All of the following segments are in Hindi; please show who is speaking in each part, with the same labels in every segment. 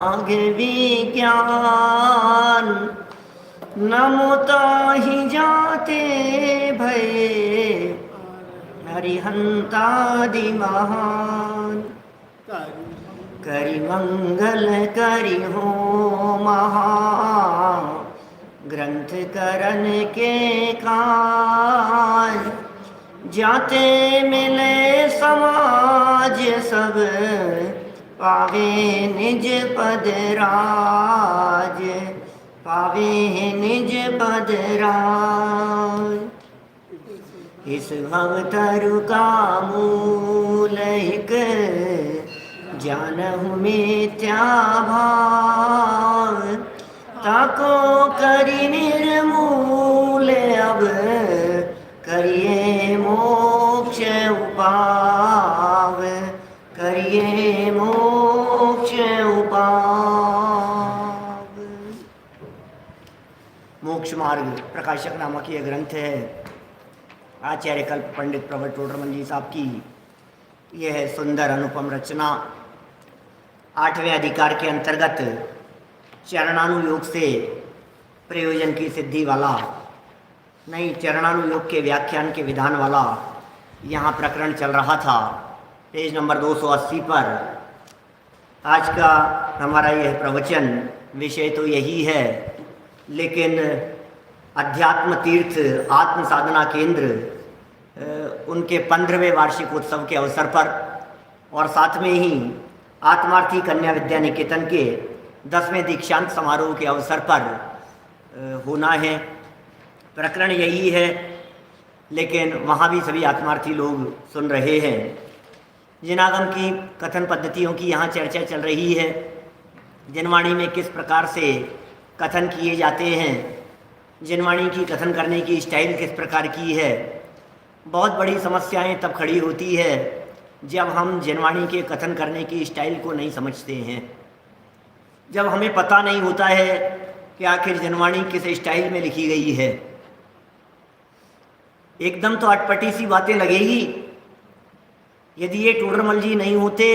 Speaker 1: विज्ञान नमुता ही जाते भये हरिहंतादि महान। करि मंगल करि हो महा ग्रंथ करन के काज। जाते मिले समाज सब पावे निज पद राज, पावे निज पद राज। इस भवतरु का मूल एक जानहु मिथ्या भाव। ताको करि निर्मूल अब करिए मोक्ष उपाव, करिए मोक्ष उपाव। मोक्ष मार्ग प्रकाशक नामक यह ग्रंथ है आचार्य कल्प पंडित प्रवर टोडरमल जी साहब की। यह सुंदर अनुपम रचना 8वें अधिकार के अंतर्गत चरणानुयोग से प्रयोजन की सिद्धि वाला, नहीं चरणानुयोग के व्याख्यान के विधान वाला यहाँ प्रकरण चल रहा था। पेज नंबर 280 पर आज का हमारा यह प्रवचन विषय तो यही है, लेकिन अध्यात्म तीर्थ आत्म साधना केंद्र उनके 15वें वार्षिक उत्सव के अवसर पर और साथ में ही आत्मार्थी कन्या विद्या निकेतन के 10वें दीक्षांत समारोह के अवसर पर होना है। प्रकरण यही है, लेकिन वहाँ भी सभी आत्मार्थी लोग सुन रहे हैं। जिनागम की कथन पद्धतियों की यहाँ चर्चा चल रही है। जिनवाणी में किस प्रकार से कथन किए जाते हैं, जिनवाणी की कथन करने की स्टाइल किस प्रकार की है। बहुत बड़ी समस्याएं तब खड़ी होती है जब हम जिनवाणी के कथन करने की स्टाइल को नहीं समझते हैं, जब हमें पता नहीं होता है कि आखिर जिनवाणी किस स्टाइल में लिखी गई है। एकदम तो अटपटी सी बातें लगेगी। यदि ये टोडरमल जी नहीं होते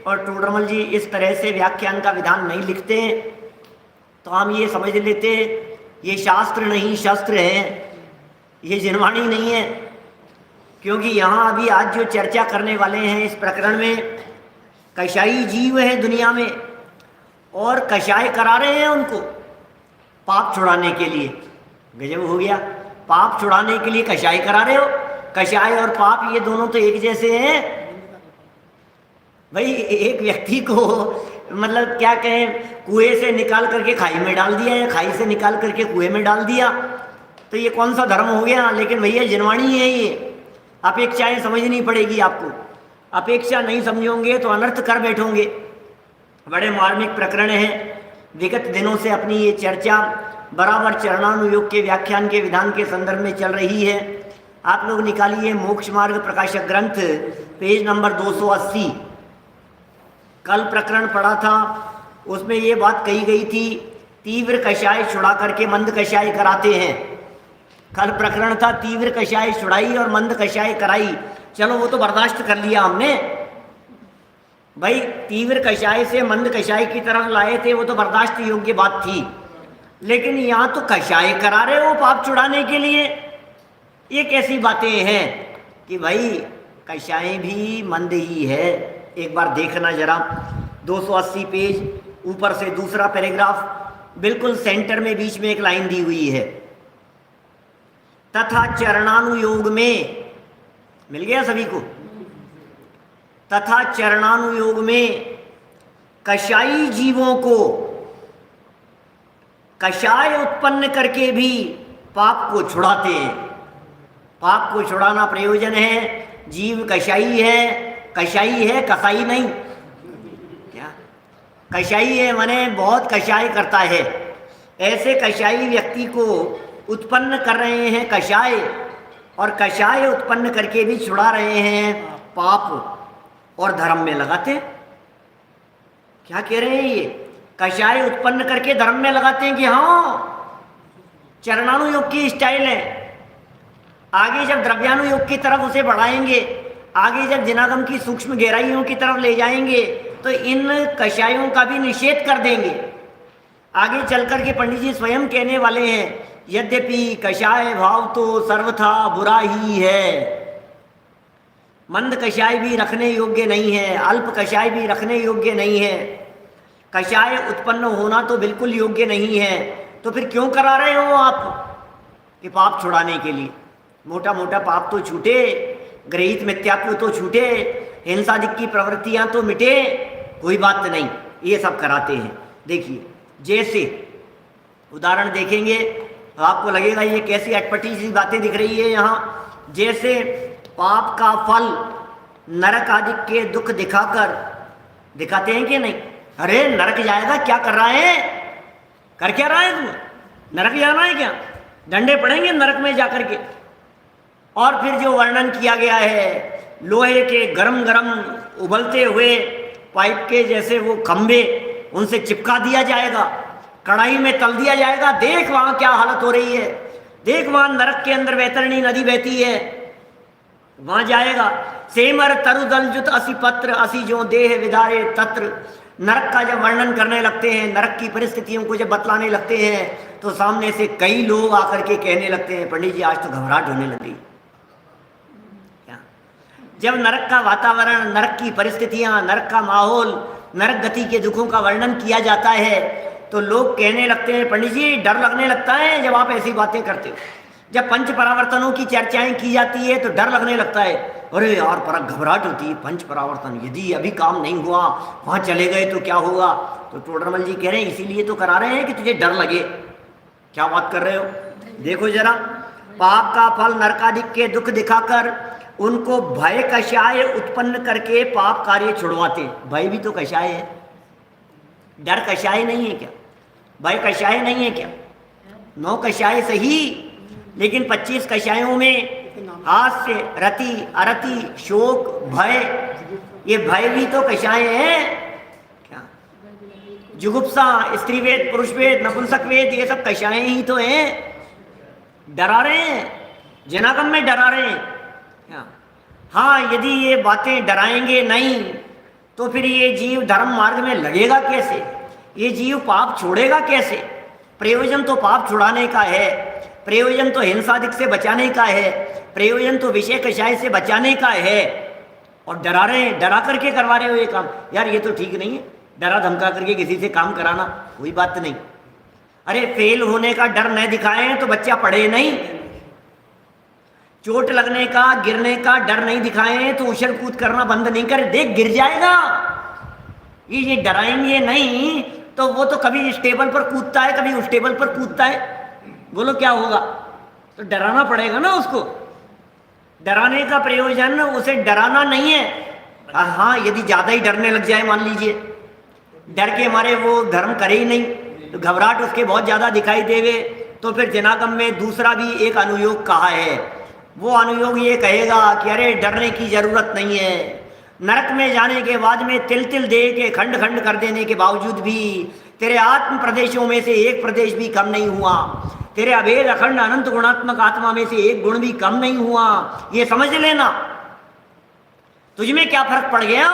Speaker 1: और टोडरमल जी इस तरह से व्याख्यान का विधान नहीं लिखते तो हम ये समझ लेते ये शास्त्र नहीं शस्त्र है, ये जिनवाणी नहीं है। क्योंकि यहाँ अभी आज जो चर्चा करने वाले हैं इस प्रकरण में कषाई जीव है दुनिया में, और कषाय करा रहे हैं उनको पाप छुड़ाने के लिए। गजब हो गया, पाप छुड़ाने के लिए कषाय करा रहे हो। कषाय और पाप ये दोनों तो एक जैसे हैं भाई। एक व्यक्ति को मतलब क्या कहें, कुएं से निकाल करके खाई में डाल दिया या खाई से निकाल करके कुएं में डाल दिया, तो ये कौन सा धर्म हो गया। लेकिन भैया जिनवाणी है ये, अपेक्षाएं समझनी पड़ेगी आपको। अपेक्षा नहीं समझोगे तो अनर्थ कर बैठोगे। बड़े मार्मिक प्रकरण है। विगत दिनों से अपनी ये चर्चा बराबर चरणानुयोग के व्याख्यान के विधान के संदर्भ में चल रही है। आप लोग निकालिए मोक्ष मार्ग प्रकाशक ग्रंथ पेज नंबर 280। कल प्रकरण पढ़ा था, उसमें ये बात कही गई थी तीव्र कषाय छुड़ा करके मंद कषाय कराते हैं। कल प्रकरण था तीव्र कषाय छुड़ाई और मंद कषाय कराई। चलो वो तो बर्दाश्त कर लिया हमने भाई। तीव्र कषाय से मंद कषाय की तरफ लाए थे, वो तो बर्दाश्त योग्य बात थी। लेकिन यहाँ तो कषाय करा रहे हो पाप छुड़ाने के लिए। ये कैसी बातें हैं कि भाई कषाय भी मंद ही है। एक बार देखना जरा, 280 पेज ऊपर से दूसरा पैराग्राफ, बिल्कुल सेंटर में बीच में एक लाइन दी हुई है। तथा चरणानुयोग में, मिल गया सभी को। तथा चरणानुयोग में कषाई जीवों को कषाय उत्पन्न करके भी पाप को छुड़ाते हैं। पाप को छुड़ाना प्रयोजन है। जीव कषाई है, कषाई है कसाई नहीं। क्या कषाई है माने बहुत कषाय करता है। ऐसे कषाई व्यक्ति को उत्पन्न कर रहे हैं कषाय, और कषाय उत्पन्न करके भी छुड़ा रहे हैं पाप और धर्म में लगाते। क्या कह रहे हैं ये, कषाय उत्पन्न करके धर्म में लगाते हैं कि हाँ चरणानुयोग की स्टाइल है। आगे जब द्रव्यानुयोग की तरफ उसे बढ़ाएंगे, आगे जब जिनागम की सूक्ष्म गहराइयों की तरफ ले जाएंगे तो इन कषायों का भी निषेध कर देंगे। आगे चल कर के पंडित जी स्वयं कहने वाले हैं, यद्यपि कषाय भाव तो सर्वथा बुरा ही है, मंद कषाय भी रखने योग्य नहीं है, अल्प कषाय भी रखने योग्य नहीं है, कषाय उत्पन्न होना तो बिल्कुल योग्य नहीं है। तो फिर क्यों करा रहे हो आप? कि पाप छुड़ाने के लिए, मोटा मोटा पाप तो छूटे, गृहीत मिथ्यात्व तो छूटे, हिंसादिक की प्रवृत्तियां तो मिटे, कोई बात नहीं, ये सब कराते हैं। देखिए, जैसे उदाहरण देखेंगे तो आपको लगेगा ये कैसी अटपटी सी बातें दिख रही है यहाँ। जैसे पाप का फल नरक आदि के दुख दिखाकर, दिखाते हैं कि नहीं? अरे नरक जाएगा, क्या कर रहा है, कर क्या रहा है तू, नरक जाना है क्या, डंडे पड़ेंगे नरक में जाकर के। और फिर जो वर्णन किया गया है, लोहे के गरम गरम उबलते हुए पाइप के जैसे वो खंबे, उनसे चिपका दिया जाएगा, कढ़ाई में तल दिया जाएगा। देख वहां क्या हालत हो रही है, देख वहां नरक के अंदर वैतरणी नदी बहती है, वहां जाएगा। सेमर तरुदल जुत असी पत्र असी जो देह विदारे तत्र। नरक का जब वर्णन करने लगते हैं, नरक की परिस्थितियों को जब बतलाने लगते हैं, तो सामने से कई लोग आकर के कहने लगते हैं, पंडित जी आज तो घबराहट होने लगी। क्या? जब नरक का वातावरण, नरक की परिस्थितियां, नरक का माहौल, नरक गति के दुखों का वर्णन किया जाता है, तो लोग कहने लगते हैं, पंडित जी डर लगने लगता है जब आप ऐसी बातें करते हो। जब पंच परावर्तनों की चर्चाएं की जाती है तो डर लगने लगता है, अरे यार पर घबराहट होती है, पंच परावर्तन यदि अभी काम नहीं हुआ, वहां चले गए तो क्या होगा। तो टोडरमल जी कह रहे हैं इसीलिए तो करा रहे हैं कि तुझे डर लगे। क्या बात कर रहे हो? देखो जरा, पाप का फल नरकादिक के दुख दिखाकर उनको भय कषाय उत्पन्न करके पाप कार्य छुड़वाते। भय भी तो कषाय है, डर कषाय नहीं है क्या? भय कषाय नहीं है क्या? 9 कषाय सही, लेकिन 25 कषायों में हास्य, रति, अरति, शोक, भय, ये भय भी तो कषाय है क्या? जुगुप्सा, स्त्री वेद, पुरुष वेद, नपुंसक वेद, ये सब कषाय ही तो हैं। डरा रहे हैं, जनागम में डरा रहे हैं क्या? हाँ, यदि ये बातें डराएंगे नहीं तो फिर ये जीव धर्म मार्ग में लगेगा कैसे? ये जीव पाप छोड़ेगा कैसे? प्रयोजन तो पाप छुड़ाने का है, प्रयोजन तो हिंसादिक से बचाने का है, प्रयोजन तो विषय कषाय से बचाने का है, और डरा रहे हैं, डरा करके करवा रहे हो ये काम। यार ये तो ठीक नहीं है, डरा धमका करके किसी से काम कराना, कोई बात नहीं। अरे फेल होने का डर न दिखाएं तो बच्चा पढ़े नहीं, चोट लगने का, गिरने का डर नहीं दिखाएं तो उछल कूद करना बंद नहीं करे, देख गिर जाएगा। ये डराएंगे नहीं तो वो तो कभी इस टेबल पर कूदता है, कभी उस टेबल पर कूदता है, बोलो क्या होगा? तो डराना पड़ेगा ना उसको। डराने का प्रयोजन उसे डराना नहीं है। हाँ, यदि ज्यादा ही डरने लग जाए, मान लीजिए डर के मारे वो धर्म करे ही नहीं, तो घबराहट उसके बहुत ज्यादा दिखाई देवे, तो फिर जनागम में दूसरा भी एक अनुयोग कहा है। वो अनुयोग ये कहेगा कि अरे डरने की जरूरत नहीं है, नरक में जाने के बाद में तिल तिल दे के खंड खंड कर देने के बावजूद भी तेरे आत्म प्रदेशों में से एक प्रदेश भी कम नहीं हुआ, तेरे अभेद अखंड अनंत गुणात्मक आत्मा में से एक गुण भी कम नहीं हुआ, ये समझ लेना। तुझमें क्या फर्क पड़ गया?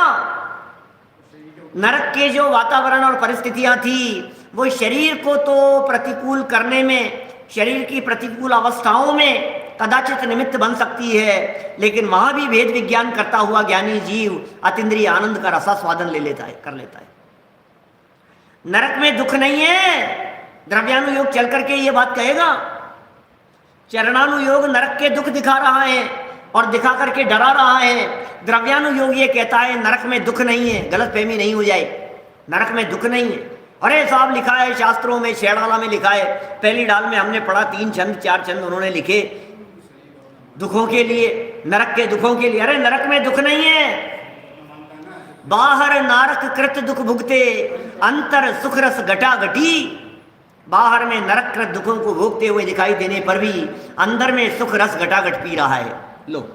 Speaker 1: नरक के जो वातावरण और परिस्थितियां थी वो शरीर को तो प्रतिकूल करने में, शरीर की प्रतिकूल अवस्थाओं में कदाचित निमित्त बन सकती है, लेकिन वहां भी भेद विज्ञान करता हुआ ज्ञानी जीव अतीन्द्रिय आनंद का रसास्वादन ले लेता है, कर लेता है। नरक में दुख नहीं है, द्रव्यानुयोग चल करके ये बात कहेगा। चरणानुयोग नरक के दुख दिखा रहा है और दिखा करके डरा रहा है। द्रव्यानुयोग ये कहता है नरक में दुख नहीं है, गलत फहमी नहीं हो जाए, नरक में दुख नहीं है। अरे साहब लिखा है शास्त्रों में, शेड़ाला में लिखा है, पहली डाल में हमने पढ़ा 3 छंद 4 छंद उन्होंने लिखे दुखों के लिए, नरक के दुखों के लिए। अरे नरक में दुख नहीं है, बाहर नारक कृत दुख भुगते अंतर सुख रस घटा घटी। बाहर में नरक कृत दुखों को भोगते हुए दिखाई देने पर भी अंदर में सुख रस घटाघट पी रहा है। लो,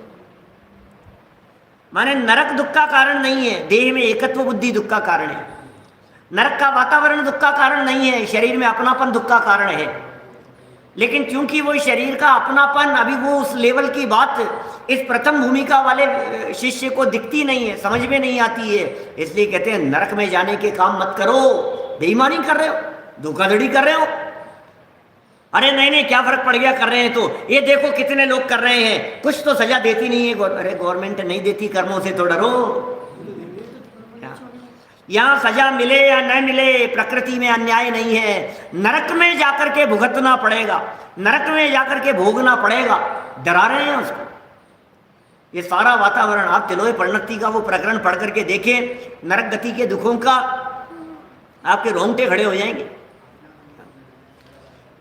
Speaker 1: माने नरक दुख का कारण नहीं है, देह में एकत्व बुद्धि दुख का कारण है। नरक का वातावरण दुख का कारण नहीं है, शरीर में अपनापन दुख का कारण है। लेकिन क्योंकि वो शरीर का अपनापन अभी वो उस लेवल की बात इस प्रथम भूमिका वाले शिष्य को दिखती नहीं है, समझ में नहीं आती है, इसलिए कहते हैं नरक में जाने के काम मत करो, बेईमानी कर रहे हो, धोखाधड़ी कर रहे हो। अरे नहीं नहीं क्या फर्क पड़ गया कर रहे हैं तो, ये देखो कितने लोग कर रहे हैं, कुछ तो सजा देती नहीं है। अरे गवर्नमेंट नहीं देती, कर्मों से तो डरो। यहां सजा मिले या न मिले, प्रकृति में अन्याय नहीं है। नरक में जाकर के भुगतना पड़ेगा, नरक में जाकर के भोगना पड़ेगा, डरा रहे हैं उसको। ये सारा वातावरण आप तिलोय परिणति का वो प्रकरण पढ़ करके देखें, नरक गति के दुखों का, आपके रोंगटे खड़े हो जाएंगे।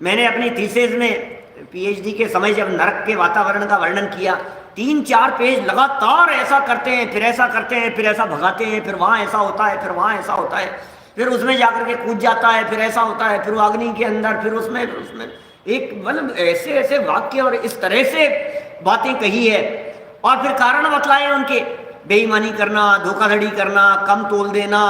Speaker 1: मैंने अपनी थीसिस में पीएचडी के समय जब नरक के वातावरण का वर्णन किया, 3-4 पेज लगातार ऐसा करते हैं, फिर ऐसा करते हैं, फिर ऐसा भगाते हैं, फिर वहाँ ऐसा होता है, फिर वहाँ ऐसा होता है, फिर उसमें जाकर के कूद जाता है, फिर ऐसा होता है, फिर वो अग्नि के अंदर, फिर उसमें एक मतलब ऐसे ऐसे वाक्य और इस तरह से बातें कही है। और फिर कारण बतलाए उनके, बेईमानी करना, धोखाधड़ी करना, कम तोल देना,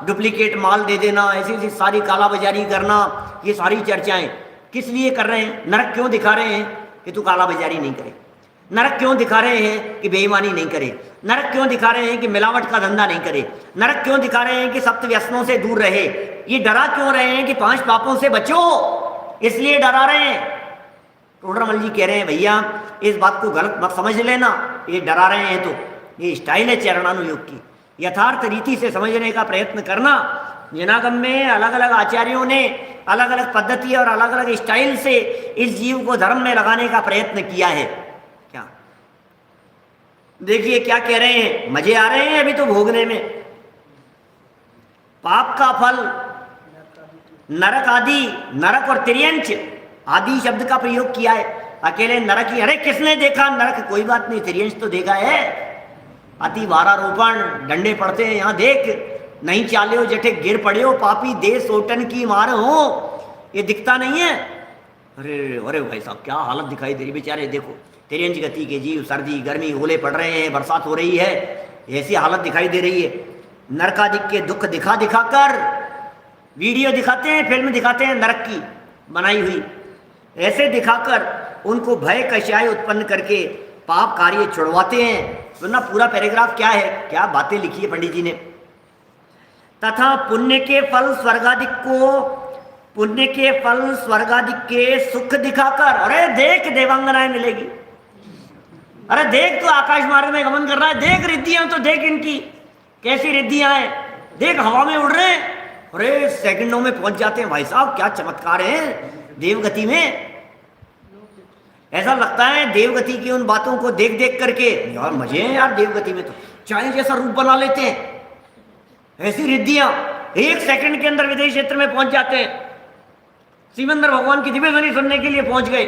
Speaker 1: डुप्लीकेट माल दे देना, ऐसी ऐसी सारी कालाबाजारी करना, ये सारी चर्चाएं किस लिए कर रहे हैं? नरक क्यों दिखा रहे हैं कि तू कालाबाजारी नहीं करे? नरक क्यों दिखा रहे हैं कि बेईमानी नहीं करे? नरक क्यों दिखा रहे हैं कि मिलावट का धंधा नहीं करे? नरक क्यों दिखा रहे हैं कि सप्त व्यसनों से दूर रहे? ये डरा क्यों रहे हैं कि 5 पापों से बचो, इसलिए डरा रहे हैं। टोडरमल जी कह रहे हैं भैया इस बात को गलत मत समझ लेना, ये डरा रहे हैं तो ये स्टाइल है चरणानुयोग की, यथार्थ रीति से समझने का प्रयत्न करना। जनागम में अलग अलग आचार्यों ने अलग अलग पद्धति और अलग अलग स्टाइल से इस जीव को धर्म में लगाने का प्रयत्न किया है। क्या देखिए क्या कह रहे हैं, मजे आ रहे हैं अभी तो भोगने में। पाप का फल नरक आदि, नरक और तिर्यंच आदि शब्द का प्रयोग किया है। अकेले नरक ही, अरे किसने देखा नरक? कोई बात नहीं, तिर्यंच तो देखा है। अति वारारोपण, डंडे पड़ते हैं यहाँ देख, नहीं चाल्यो जठे गिर पड़े पापी दे सोटन की मार हो, ये दिखता नहीं है? अरे अरे भाई साहब क्या हालत दिखाई दे रही बेचारे, देखो तिर्यंच गति के जीव, सर्दी गर्मी ओले पड़ रहे हैं, बरसात हो रही है, ऐसी हालत दिखाई दे रही है। नरकादिक के दुख दिखा दिखा कर वीडियो दिखाते हैं, फिल्म दिखाते हैं नरक की बनाई हुई, ऐसे दिखाकर उनको भय कषाय उत्पन्न करके पाप कार्य छुड़वाते हैं। सुनना पूरा पैराग्राफ क्या है, क्या बातें लिखी है पंडित जी ने। तथा पुण्य के फल स्वर्गादिक को, पुण्य के फल स्वर्गादिक के सुख दिखाकर, अरे देख देवांगनाएं मिलेगी, अरे देख तो आकाश मार्ग में गमन कर रहा है, देख रिद्धियां तो देख इनकी कैसी रिद्धियां हैं, देख हवा में उड़ रहे हैं, अरे सेकंडों में पहुंच जाते हैं। भाई साहब क्या चमत्कार है देवगति में। ऐसा लगता है देवगति की उन बातों को देख देख करके यार मजे हैं यार, देवगति में तो चाय जैसा रूप बना लेते हैं, ऐसी रिद्धियां 1 सेकंड के अंदर विदेश क्षेत्र में पहुंच जाते हैं। सिमंदर भगवान की दिव्य ध्वनि सुनने के लिए पहुंच गए,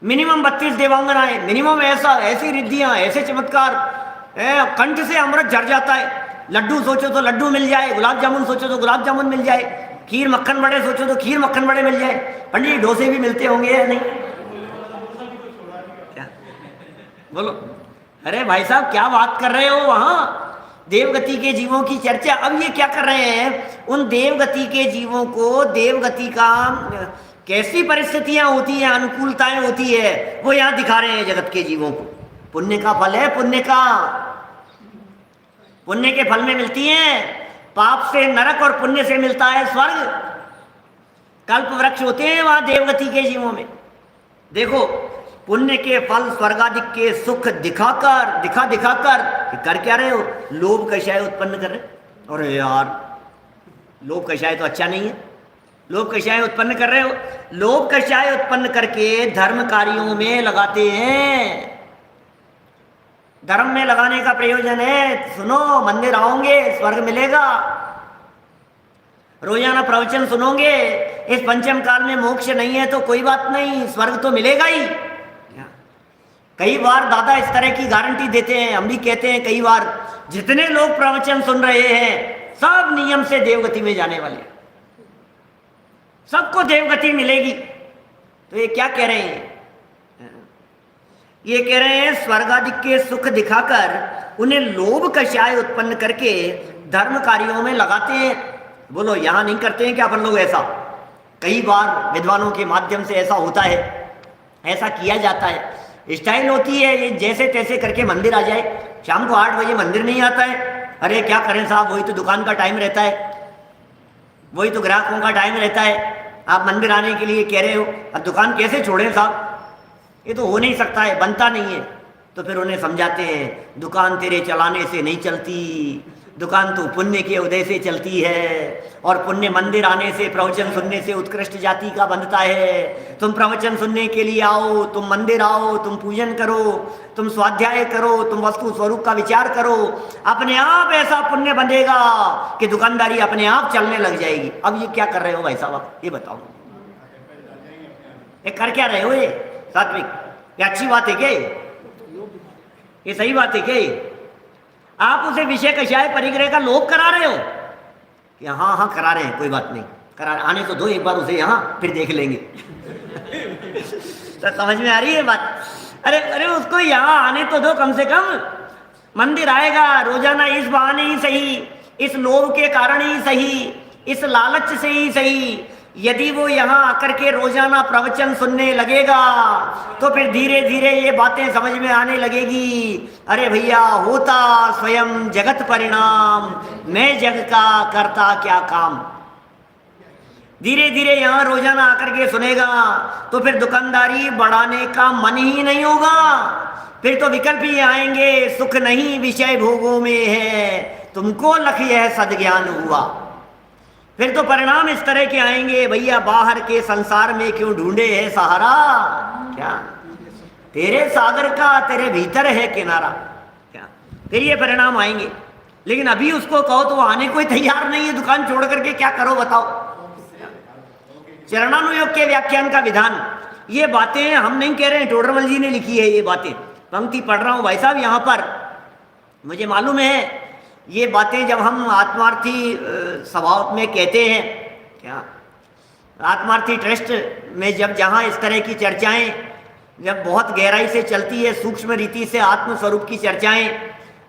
Speaker 1: मिनिमम 32 देवांगनाएं, मिनिमम ऐसी रिद्धियां, ऐसे चमत्कार, कंठ से अमृत झर जाता है। लड्डू सोचो तो लड्डू मिल जाए, गुलाब जामुन सोचो तो गुलाब जामुन मिल जाए, खीर मक्खन बड़े सोचो तो खीर मक्खन बड़े मिल जाए। पंडित जी डोसे भी मिलते होंगे या नहीं? क्या बोलो? अरे भाई साहब क्या बात कर रहे हो, वहां देवगति के जीवों की चर्चा। अब ये क्या कर रहे हैं, उन देवगति के जीवों को, देवगति का कैसी परिस्थितियां होती हैं, अनुकूलताएं होती है, वो यहां दिखा रहे हैं जगत के जीवों को। पुण्य का फल है, पुण्य का, पुण्य के फल में मिलती हैं, पाप से नरक और पुण्य से मिलता है स्वर्ग। कल्प वृक्ष होते हैं वहां देवगति के जीवों में। देखो पुण्य के फल स्वर्गादिक के सुख दिखाकर, दिखा दिखाकर कर क्या रहे हो, लोभ कषाय उत्पन्न कर रहे। अरे यार लोभ कषाय तो अच्छा नहीं है, लोभ कषाय उत्पन्न कर रहे हो, लोभ कषाय उत्पन्न करके धर्म कार्यों में लगाते हैं। धर्म में लगाने का प्रयोजन है, सुनो मंदिर आओगे स्वर्ग मिलेगा, रोजाना प्रवचन सुनोगे, इस पंचम काल में मोक्ष नहीं है तो कोई बात नहीं, स्वर्ग तो मिलेगा ही। कई बार दादा इस तरह की गारंटी देते हैं, हम भी कहते हैं कई बार, जितने लोग प्रवचन सुन रहे हैं सब नियम से देवगति में जाने वाले, सबको देवगति मिलेगी। तो ये क्या कह रहे हैं, ये कह रहे हैं स्वर्गादिक के सुख दिखाकर उन्हें लोभ कषाय उत्पन्न करके धर्म कार्यों में लगाते हैं। बोलो यहां नहीं करते हैं क्या अपन लोग ऐसा? कई बार विद्वानों के माध्यम से ऐसा होता है, ऐसा किया जाता है। स्टाइल होती है ये जैसे तैसे करके मंदिर आ जाए, शाम को 8 बजे मंदिर नहीं आता है, अरे क्या करें साहब, वही तो दुकान का टाइम रहता है, वही तो ग्राहकों का टाइम रहता है, आप मंदिर आने के लिए कह रहे हो, अब दुकान कैसे छोड़ें साहब, ये तो हो नहीं सकता है, बनता नहीं है। तो फिर उन्हें समझाते हैं दुकान तेरे चलाने से नहीं चलती, दुकान तो पुण्य के उदय से चलती है, और पुण्य मंदिर आने से, प्रवचन सुनने से उत्कृष्ट जाति का बनता है। तुम प्रवचन सुनने के लिए आओ, तुम मंदिर आओ, तुम पूजन करो, तुम स्वाध्याय करो, तुम वस्तु स्वरूप का विचार करो, अपने आप ऐसा पुण्य बनेगा कि दुकानदारी अपने आप चलने लग जाएगी। अब ये क्या कर रहे हो भाई साहब, ये बताओ, ये कर क्या रहे हो? ये सात्विक, ये अच्छी बात है क्या? ये सही बात है क्या? आप उसे विषय कषाय परिग्रह का लोभ करा रहे हो कि हाँ हाँ करा रहे हैं, कोई बात नहीं, करा आने तो दो एक बार उसे यहाँ, फिर देख लेंगे। तो समझ में आ रही है बात? अरे अरे उसको यहाँ आने तो दो, कम से कम मंदिर आएगा रोजाना, इस बहाने ही सही, इस लोभ के कारण ही सही, इस लालच से ही सही। यदि वो यहाँ आकर के रोजाना प्रवचन सुनने लगेगा तो फिर धीरे धीरे ये बातें समझ में आने लगेगी, अरे भैया होता स्वयं जगत परिणाम, मैं जग का करता क्या काम। धीरे धीरे यहाँ रोजाना आकर के सुनेगा तो फिर दुकानदारी बढ़ाने का मन ही नहीं होगा, फिर तो विकल्प ही आएंगे, सुख नहीं विषय भोगों में है, तुमको लख यह सद्ज्ञान हुआ। फिर तो परिणाम इस तरह के आएंगे, भैया बाहर के संसार में क्यों ढूंढे है सहारा, क्या तेरे सागर का तेरे भीतर है किनारा, क्या फिर ये परिणाम आएंगे। लेकिन अभी उसको कहो तो वो आने को ही तैयार नहीं है, दुकान छोड़ करके क्या करो बताओ। चरणानुयोग के व्याख्यान का विधान, ये बातें हम नहीं कह रहे हैं, टोडरमल जी ने लिखी है ये बातें, पंक्ति पढ़ रहा हूं भाई साहब यहाँ पर। मुझे मालूम है ये बातें जब हम आत्मार्थी स्वभाव में कहते हैं, क्या आत्मार्थी ट्रस्ट में जब जहाँ इस तरह की चर्चाएं जब बहुत गहराई से चलती है, सूक्ष्म रीति से आत्मस्वरूप की चर्चाएं,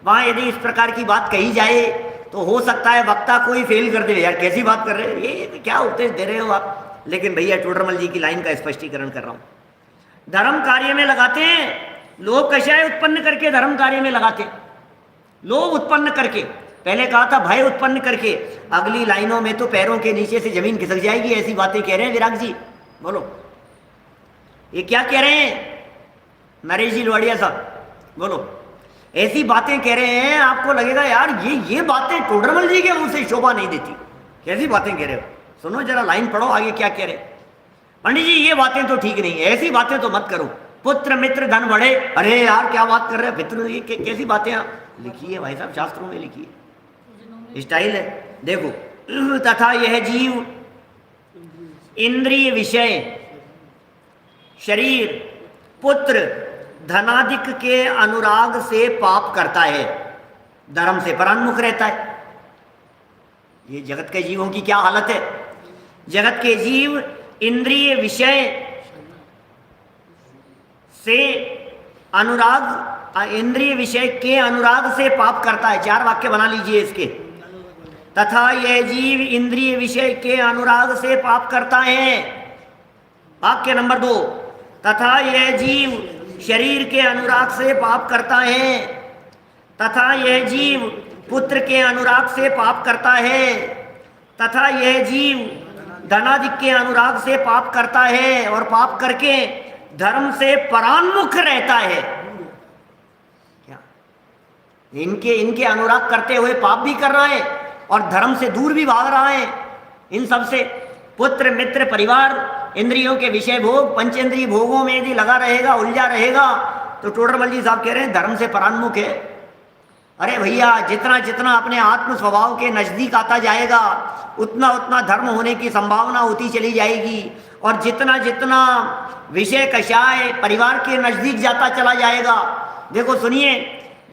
Speaker 1: वहाँ यदि इस प्रकार की बात कही जाए तो हो सकता है वक्ता कोई फेल कर दे, यार कैसी बात कर रहे हो, ये क्या उपदेश दे रहे हो आप। लेकिन भैया टोडरमल जी की लाइन का स्पष्टीकरण कर रहा हूँ। धर्म कार्य में लगाते हैं, लोभ कषाय उत्पन्न करके धर्म कार्य में लगाते हैं, लोभ उत्पन्न करके, पहले कहा था भय उत्पन्न करके, अगली लाइनों में तो पैरों के नीचे से जमीन खिसक जाएगी, ऐसी बातें कह रहे हैं विराग जी। बोलो ये क्या कह रहे हैं नरेश जी लोहाड़िया साहब, बोलो ऐसी बातें कह रहे हैं, आपको लगेगा यार ये बातें टोडरमल जी के मुंह से शोभा नहीं देती, कैसी बातें कह रहे हो। सुनो जरा लाइन पढ़ो आगे क्या कह रहे। पंडित जी ये बातें तो ठीक नहीं है, ऐसी बातें तो मत करो, पुत्र मित्र धन बढ़े, अरे यार क्या बात कर रहे हैं, पितृ ये कैसी बातें लिखी है भाई साहब, शास्त्रों में लिखी है, स्टाइल है देखो। तथा यह जीव इंद्रिय विषय शरीर पुत्र धनादिक के अनुराग से पाप करता है, धर्म से परान्मुख रहता है। ये जगत के जीवों की क्या हालत है, जगत के जीव इंद्रिय विषय से अनुराग, इंद्रिय विषय के अनुराग से पाप करता है। 4 वाक्य बना लीजिए इसके। तथा यह जीव इंद्रिय विषय के अनुराग से पाप करता है। वाक्य नंबर 2, तथा यह जीव शरीर के अनुराग से पाप करता है, तथा यह जीव पुत्र के अनुराग से पाप करता है, तथा यह जीव धनादिक के अनुराग से पाप करता है, और पाप करके धर्म से परान्मुख रहता है। क्या इनके अनुराग करते हुए पाप भी कर रहा है और धर्म से दूर भी भाग रहा है। इन सब से पुत्र मित्र परिवार इंद्रियों के विषय भोग पंचेंद्रिय भोगों में यदि लगा रहेगा, उलझा रहेगा, तो टोडरमल जी साहब कह रहे हैं धर्म से परान्मुख है। अरे भैया जितना जितना अपने आत्म स्वभाव के नजदीक आता जाएगा उतना उतना धर्म होने की संभावना होती चली जाएगी, और जितना जितना विषय कषाय परिवार के नजदीक जाता चला जाएगा, देखो सुनिए,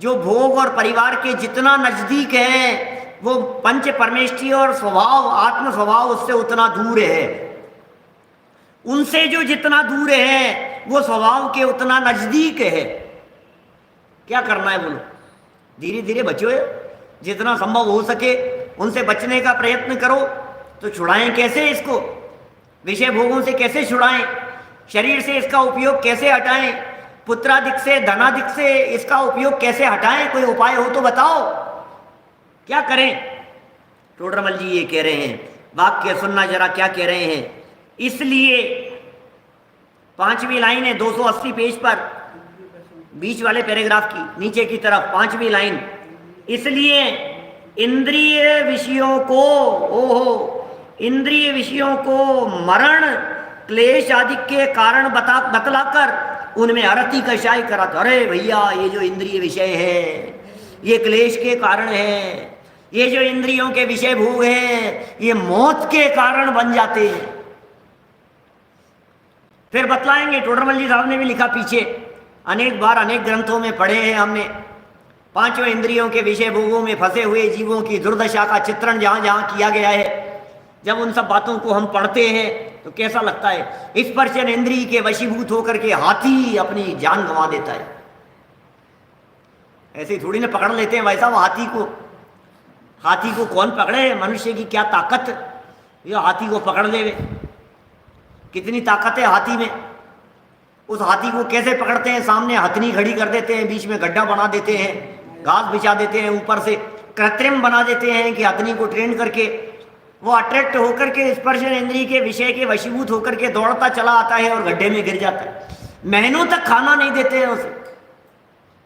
Speaker 1: जो भोग और परिवार के जितना नजदीक है वो पंच परमेष्ठी और स्वभाव आत्म स्वभाव उससे उतना दूर है। उनसे जो जितना दूर है वो स्वभाव के उतना नजदीक है। क्या करना है बोलो, धीरे धीरे बचो, जितना संभव हो सके उनसे बचने का प्रयत्न करो। तो छुड़ाएं कैसे इसको, विषय भोगों से कैसे छुड़ाएं, शरीर से इसका उपयोग कैसे हटाएं, पुत्रादिक से धनादिक से इसका उपयोग कैसे हटाएं, कोई उपाय हो तो बताओ, क्या करें। टोडरमल जी ये कह रहे हैं, वाक्य सुनना जरा क्या कह रहे हैं। इसलिए 5वीं लाइन है 280 पेज पर, बीच वाले पैराग्राफ की नीचे की तरफ 5वीं लाइन। इसलिए इंद्रिय विषयों को, इंद्रिय विषयों को मरण क्लेश आदि के कारण बतलाकर उनमें अरति कषाय करा। अरे भैया, ये जो इंद्रिय विषय है ये क्लेश के कारण है, ये जो इंद्रियों के विषय भोग हैं ये मौत के कारण बन जाते हैं। फिर बतलाएंगे, टोडरमल जी साहब ने भी लिखा पीछे, अनेक बार अनेक ग्रंथों में पढ़े हैं हमने, 5 इंद्रियों के विषय भोगों में फंसे हुए जीवों की दुर्दशा का चित्रण जहां जहां किया गया है। जब उन सब बातों को हम पढ़ते हैं तो कैसा लगता है। इस स्पर्शन इंद्रिय के वशीभूत होकर के हाथी अपनी जान गंवा देता है। ऐसे ही थोड़ी ना पकड़ लेते हैं वैसा वो हाथी को। हाथी को कौन पकड़े, मनुष्य की क्या ताकत, ये हाथी को पकड़ ले। कितनी ताकत है हाथी में। उस हाथी को कैसे पकड़ते हैं, सामने हथनी खड़ी कर देते हैं, बीच में गड्ढा बना देते हैं, घास बिछा देते हैं, ऊपर से कृत्रिम बना देते हैं कि हथनी को ट्रेन करके वो अट्रैक्ट होकर के स्पर्शन इंद्रिय के विषय के वशीभूत होकर के दौड़ता चला आता है और गड्ढे में गिर जाता है। महीनों तक खाना नहीं देते हैं उसे,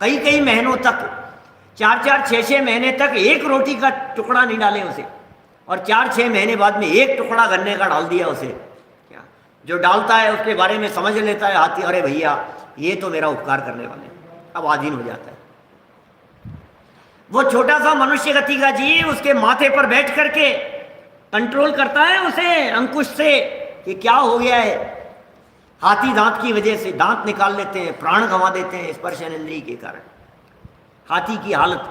Speaker 1: कई कई महीनों तक, 4-4, 6-6 महीने तक एक रोटी का टुकड़ा नहीं डाले उसे, और 4-6 महीने बाद में एक टुकड़ा गन्ने का डाल दिया उसे। क्या जो डालता है उसके बारे में समझ लेता है हाथी, अरे भैया ये तो मेरा उपकार करने वाले, अब आधीन हो जाता है। वो छोटा सा मनुष्य गति का जीव उसके माथे पर बैठ करके कंट्रोल करता है उसे अंकुश से कि क्या हो गया है। हाथी दांत की वजह से दांत निकाल लेते हैं, प्राण गंवा देते हैं स्पर्शन इंद्रिय के कारण। हाथी की हालत,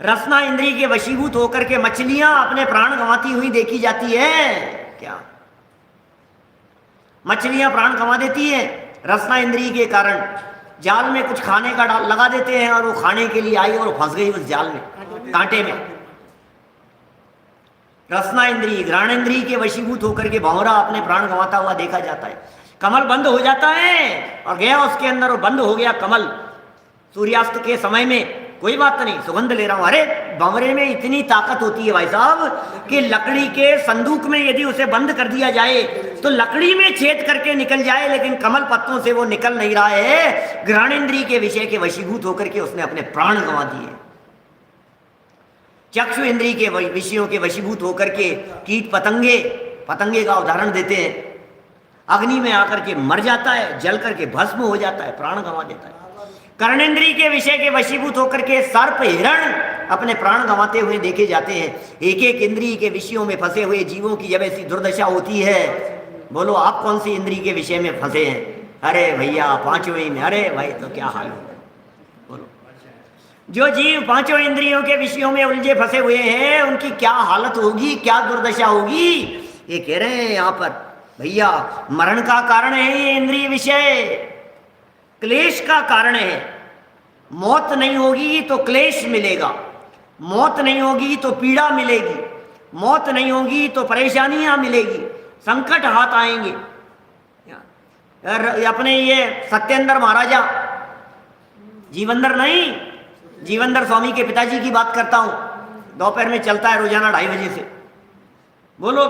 Speaker 1: रसना इंद्रिय के वशीभूत होकर के मछलियां अपने प्राण गंवाती हुई देखी जाती है। क्या मछलियां प्राण गंवा देती है रसना इंद्रिय के कारण। जाल में कुछ खाने का लगा देते हैं और वो खाने के लिए आई और फंस गई उस जाल में, कांटे में। रसना इंद्रिय घ्राण इंद्रिय के वशीभूत होकर के भंवरा अपने प्राण गंवाता हुआ देखा जाता है। कमल बंद हो जाता है और गया उसके अंदर और बंद हो गया कमल सूर्यास्त के समय में, कोई बात नहीं, सुगंध ले रहा हूं। अरे भंवरे में इतनी ताकत होती है भाई साहब कि लकड़ी के संदूक में यदि उसे बंद कर दिया जाए तो लकड़ी में छेद करके निकल जाए, लेकिन कमल पत्तों से वो निकल नहीं रहा है। घ्राणेन्द्रिय के विषय के वशीभूत होकर के उसने अपने प्राण गंवा दिए। चक्षु इंद्रिय के विषयों के वशीभूत होकर के कीट पतंगे का उदाहरण देते हैं, अग्नि में आकर के मर जाता है, जल करके भस्म हो जाता है, प्राण गंवा देता है। कर्णेंद्रिय के विषय के वशीभूत होकर के सर्प हिरण अपने प्राण गंवाते हुए देखे जाते हैं। एक एक इंद्रिय के विषयों में फंसे हुए जीवों की जब ऐसी दुर्दशा होती है, बोलो आप कौन सी इंद्रिय के विषय में फंसे हैं? अरे भैया 5वीं में। अरे भाई तो क्या हाल होगा, बोलो। जो जीव 5 इंद्रियों के विषयों में उलझे फंसे हुए हैं उनकी क्या हालत होगी, क्या दुर्दशा होगी। ये कह रहे हैं यहाँ पर भैया मरण का कारण है ये इंद्रिय विषय, क्लेश का कारण है। मौत नहीं होगी तो क्लेश मिलेगा, मौत नहीं होगी तो पीड़ा मिलेगी, मौत नहीं होगी तो परेशानियां मिलेगी, संकट हाथ आएंगे। अपने ये सत्येंद्र महाराजा, जीवंदर नहीं, जीवंदर स्वामी के पिताजी की बात करता हूं, दोपहर में चलता है रोजाना 2:30 बजे से। बोलो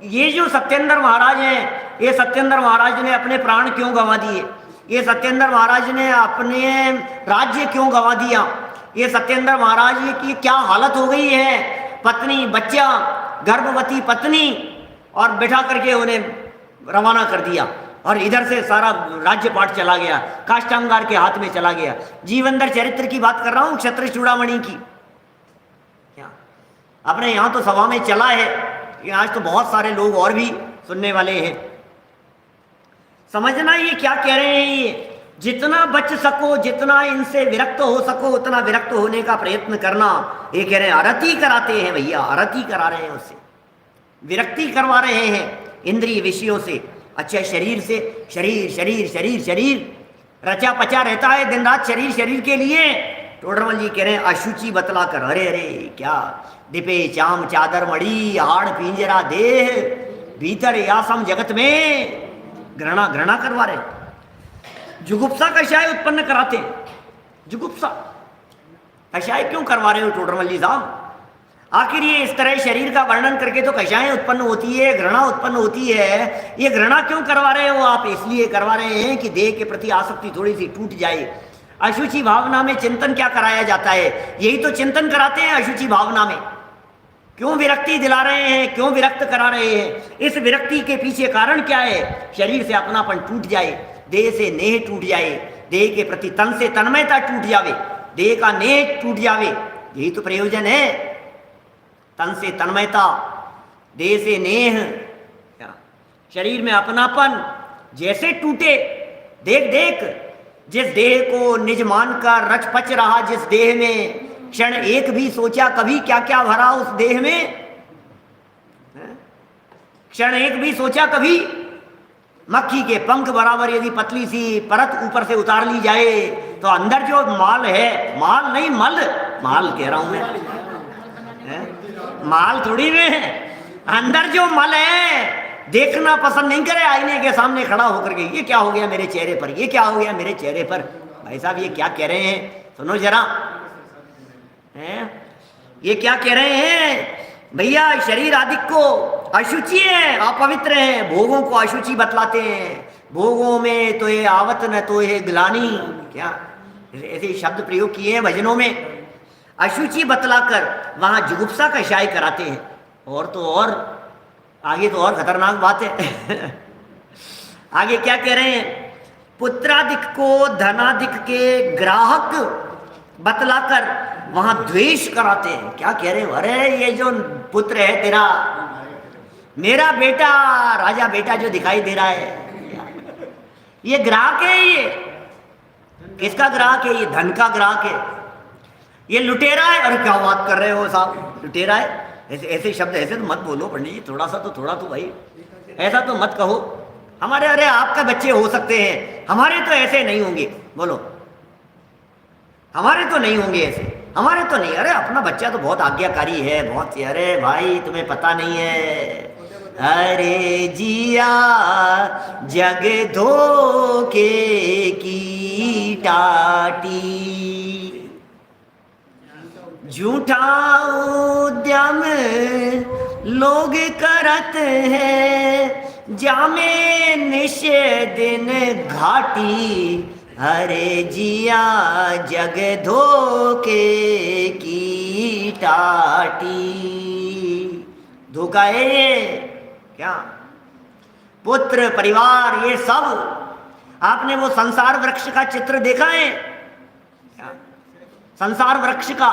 Speaker 1: ये जो सत्येंद्र महाराज हैं, ये सत्येंद्र महाराज ने अपने प्राण क्यों गंवा दिए? ये सत्येंद्र महाराज ने अपने राज्य क्यों गंवा दिया? ये सत्येंद्र महाराज की क्या हालत हो गई है? पत्नी, बच्चा, गर्भवती पत्नी, और बैठा करके उन्हें रवाना कर दिया और इधर से सारा राज्यपाट चला गया, काष्टांगार के हाथ में चला गया। जीवंदर चरित्र की बात कर रहा हूं, क्षत्रिय चूड़ामणि की। क्या अपने यहां तो सभा में चला है, आज तो बहुत सारे लोग और भी सुनने वाले हैं। समझना ये क्या कह रहे हैं, ये जितना बच सको, जितना इनसे विरक्त हो सको उतना विरक्त होने का प्रयत्न करना। ये कह रहे हैं अरति कराते हैं भैया, अरति करा रहे हैं, उससे विरक्ति करवा रहे हैं इंद्रिय विषयों से। अच्छा शरीर से, शरीर शरीर शरीर शरीर रचा पचा रहता है दिन रात शरीर शरीर के लिए। टोडरमल जी कह रहे हैं अशुचि बतला कर, अरे अरे क्या दिपे चाम चादर मड़ी हाड़ पिंजरा देह, भीतर यासम जगत में घृणा घृणा करवा रहे, जुगुप्सा कषाय उत्पन्न कराते हैं। जुगुप्सा कषाय क्यों करवा रहे हो टोडरमल जी साहब? आखिर ये इस तरह शरीर का वर्णन करके तो कषाय उत्पन्न होती है, घृणा उत्पन्न होती है, ये घृणा क्यों करवा रहे हो आप? इसलिए करवा रहे हैं कि देह के प्रति आसक्ति थोड़ी सी टूट जाए। अशुचि भावना में चिंतन क्या कराया जाता है? यही तो चिंतन कराते हैं अशुचि भावना में। क्यों विरक्ति दिला रहे हैं, क्यों विरक्त करा रहे हैं? इस विरक्ति के पीछे कारण क्या है? शरीर से अपनापन टूट जाए, देह से नेह टूट जाए, देह के प्रति तन से तन्मयता टूट जावे, देह का नेह टूट जावे, यही तो प्रयोजन है। तन से तन्मयता, देह से नेह, शरीर में अपनापन जैसे टूटे। देख देख, जिस देह को निज मानकर रच पच रहा, जिस देह में क्षण एक भी सोचा कभी क्या क्या भरा उस देह में, क्षण एक भी सोचा कभी। मक्खी के पंख बराबर यदि पतली सी परत ऊपर से उतार ली जाए तो अंदर जो माल है, माल नहीं मल, माल कह रहा हूं मैं, माल थोड़ी में है, अंदर जो मल है देखना पसंद नहीं करे आईने के सामने खड़ा होकर के, ये क्या हो गया मेरे चेहरे पर, ये क्या हो गया मेरे चेहरे पर। भाई साहब ये क्या कह रहे हैं, सुनो जरा, ये क्या कह रहे हैं भैया? शरीर आदि को अशुचि है, अपवित्र है, भोगों को अशुचि बतलाते हैं। भोगों में तो ये आवत न तो ये ग्लानी, क्या ऐसे शब्द प्रयोग किए हैं भजनों में। अशुचि बतलाकर वहां जुगुप्सा कषाय कराते हैं। और तो और आगे तो और खतरनाक बात है। आगे क्या कह रहे हैं? पुत्रादिक को धनादिक के ग्राहक बतलाकर वहां द्वेष कराते हैं। क्या कह रहे हो? अरे ये जो पुत्र है तेरा, मेरा बेटा, राजा बेटा जो दिखाई दे रहा है, ये ग्राहक है। ये किसका ग्राहक है? ये धन का ग्राहक है, ये लुटेरा है। अरे क्या बात कर रहे हो साहब, लुटेरा है? ऐसे ऐसे शब्द ऐसे तो मत बोलो पंडित जी, थोड़ा तो भाई ऐसा तो मत कहो। हमारे, अरे आपके बच्चे हो सकते हैं, हमारे तो ऐसे नहीं होंगे। बोलो, हमारे तो नहीं होंगे ऐसे, हमारे तो नहीं। अरे अपना बच्चा तो बहुत आज्ञाकारी है, बहुत। अरे भाई तुम्हें पता नहीं है, अरे जिया जग धोखे की टाटी, झूठा उद्यम लोग करत है, जामे निश दिन घाटी, अरे जिया जग धोखे की टाटी। धोखा है ये क्या? पुत्र, परिवार, ये सब। आपने वो संसार वृक्ष का चित्र देखा है? क्या? संसार वृक्ष का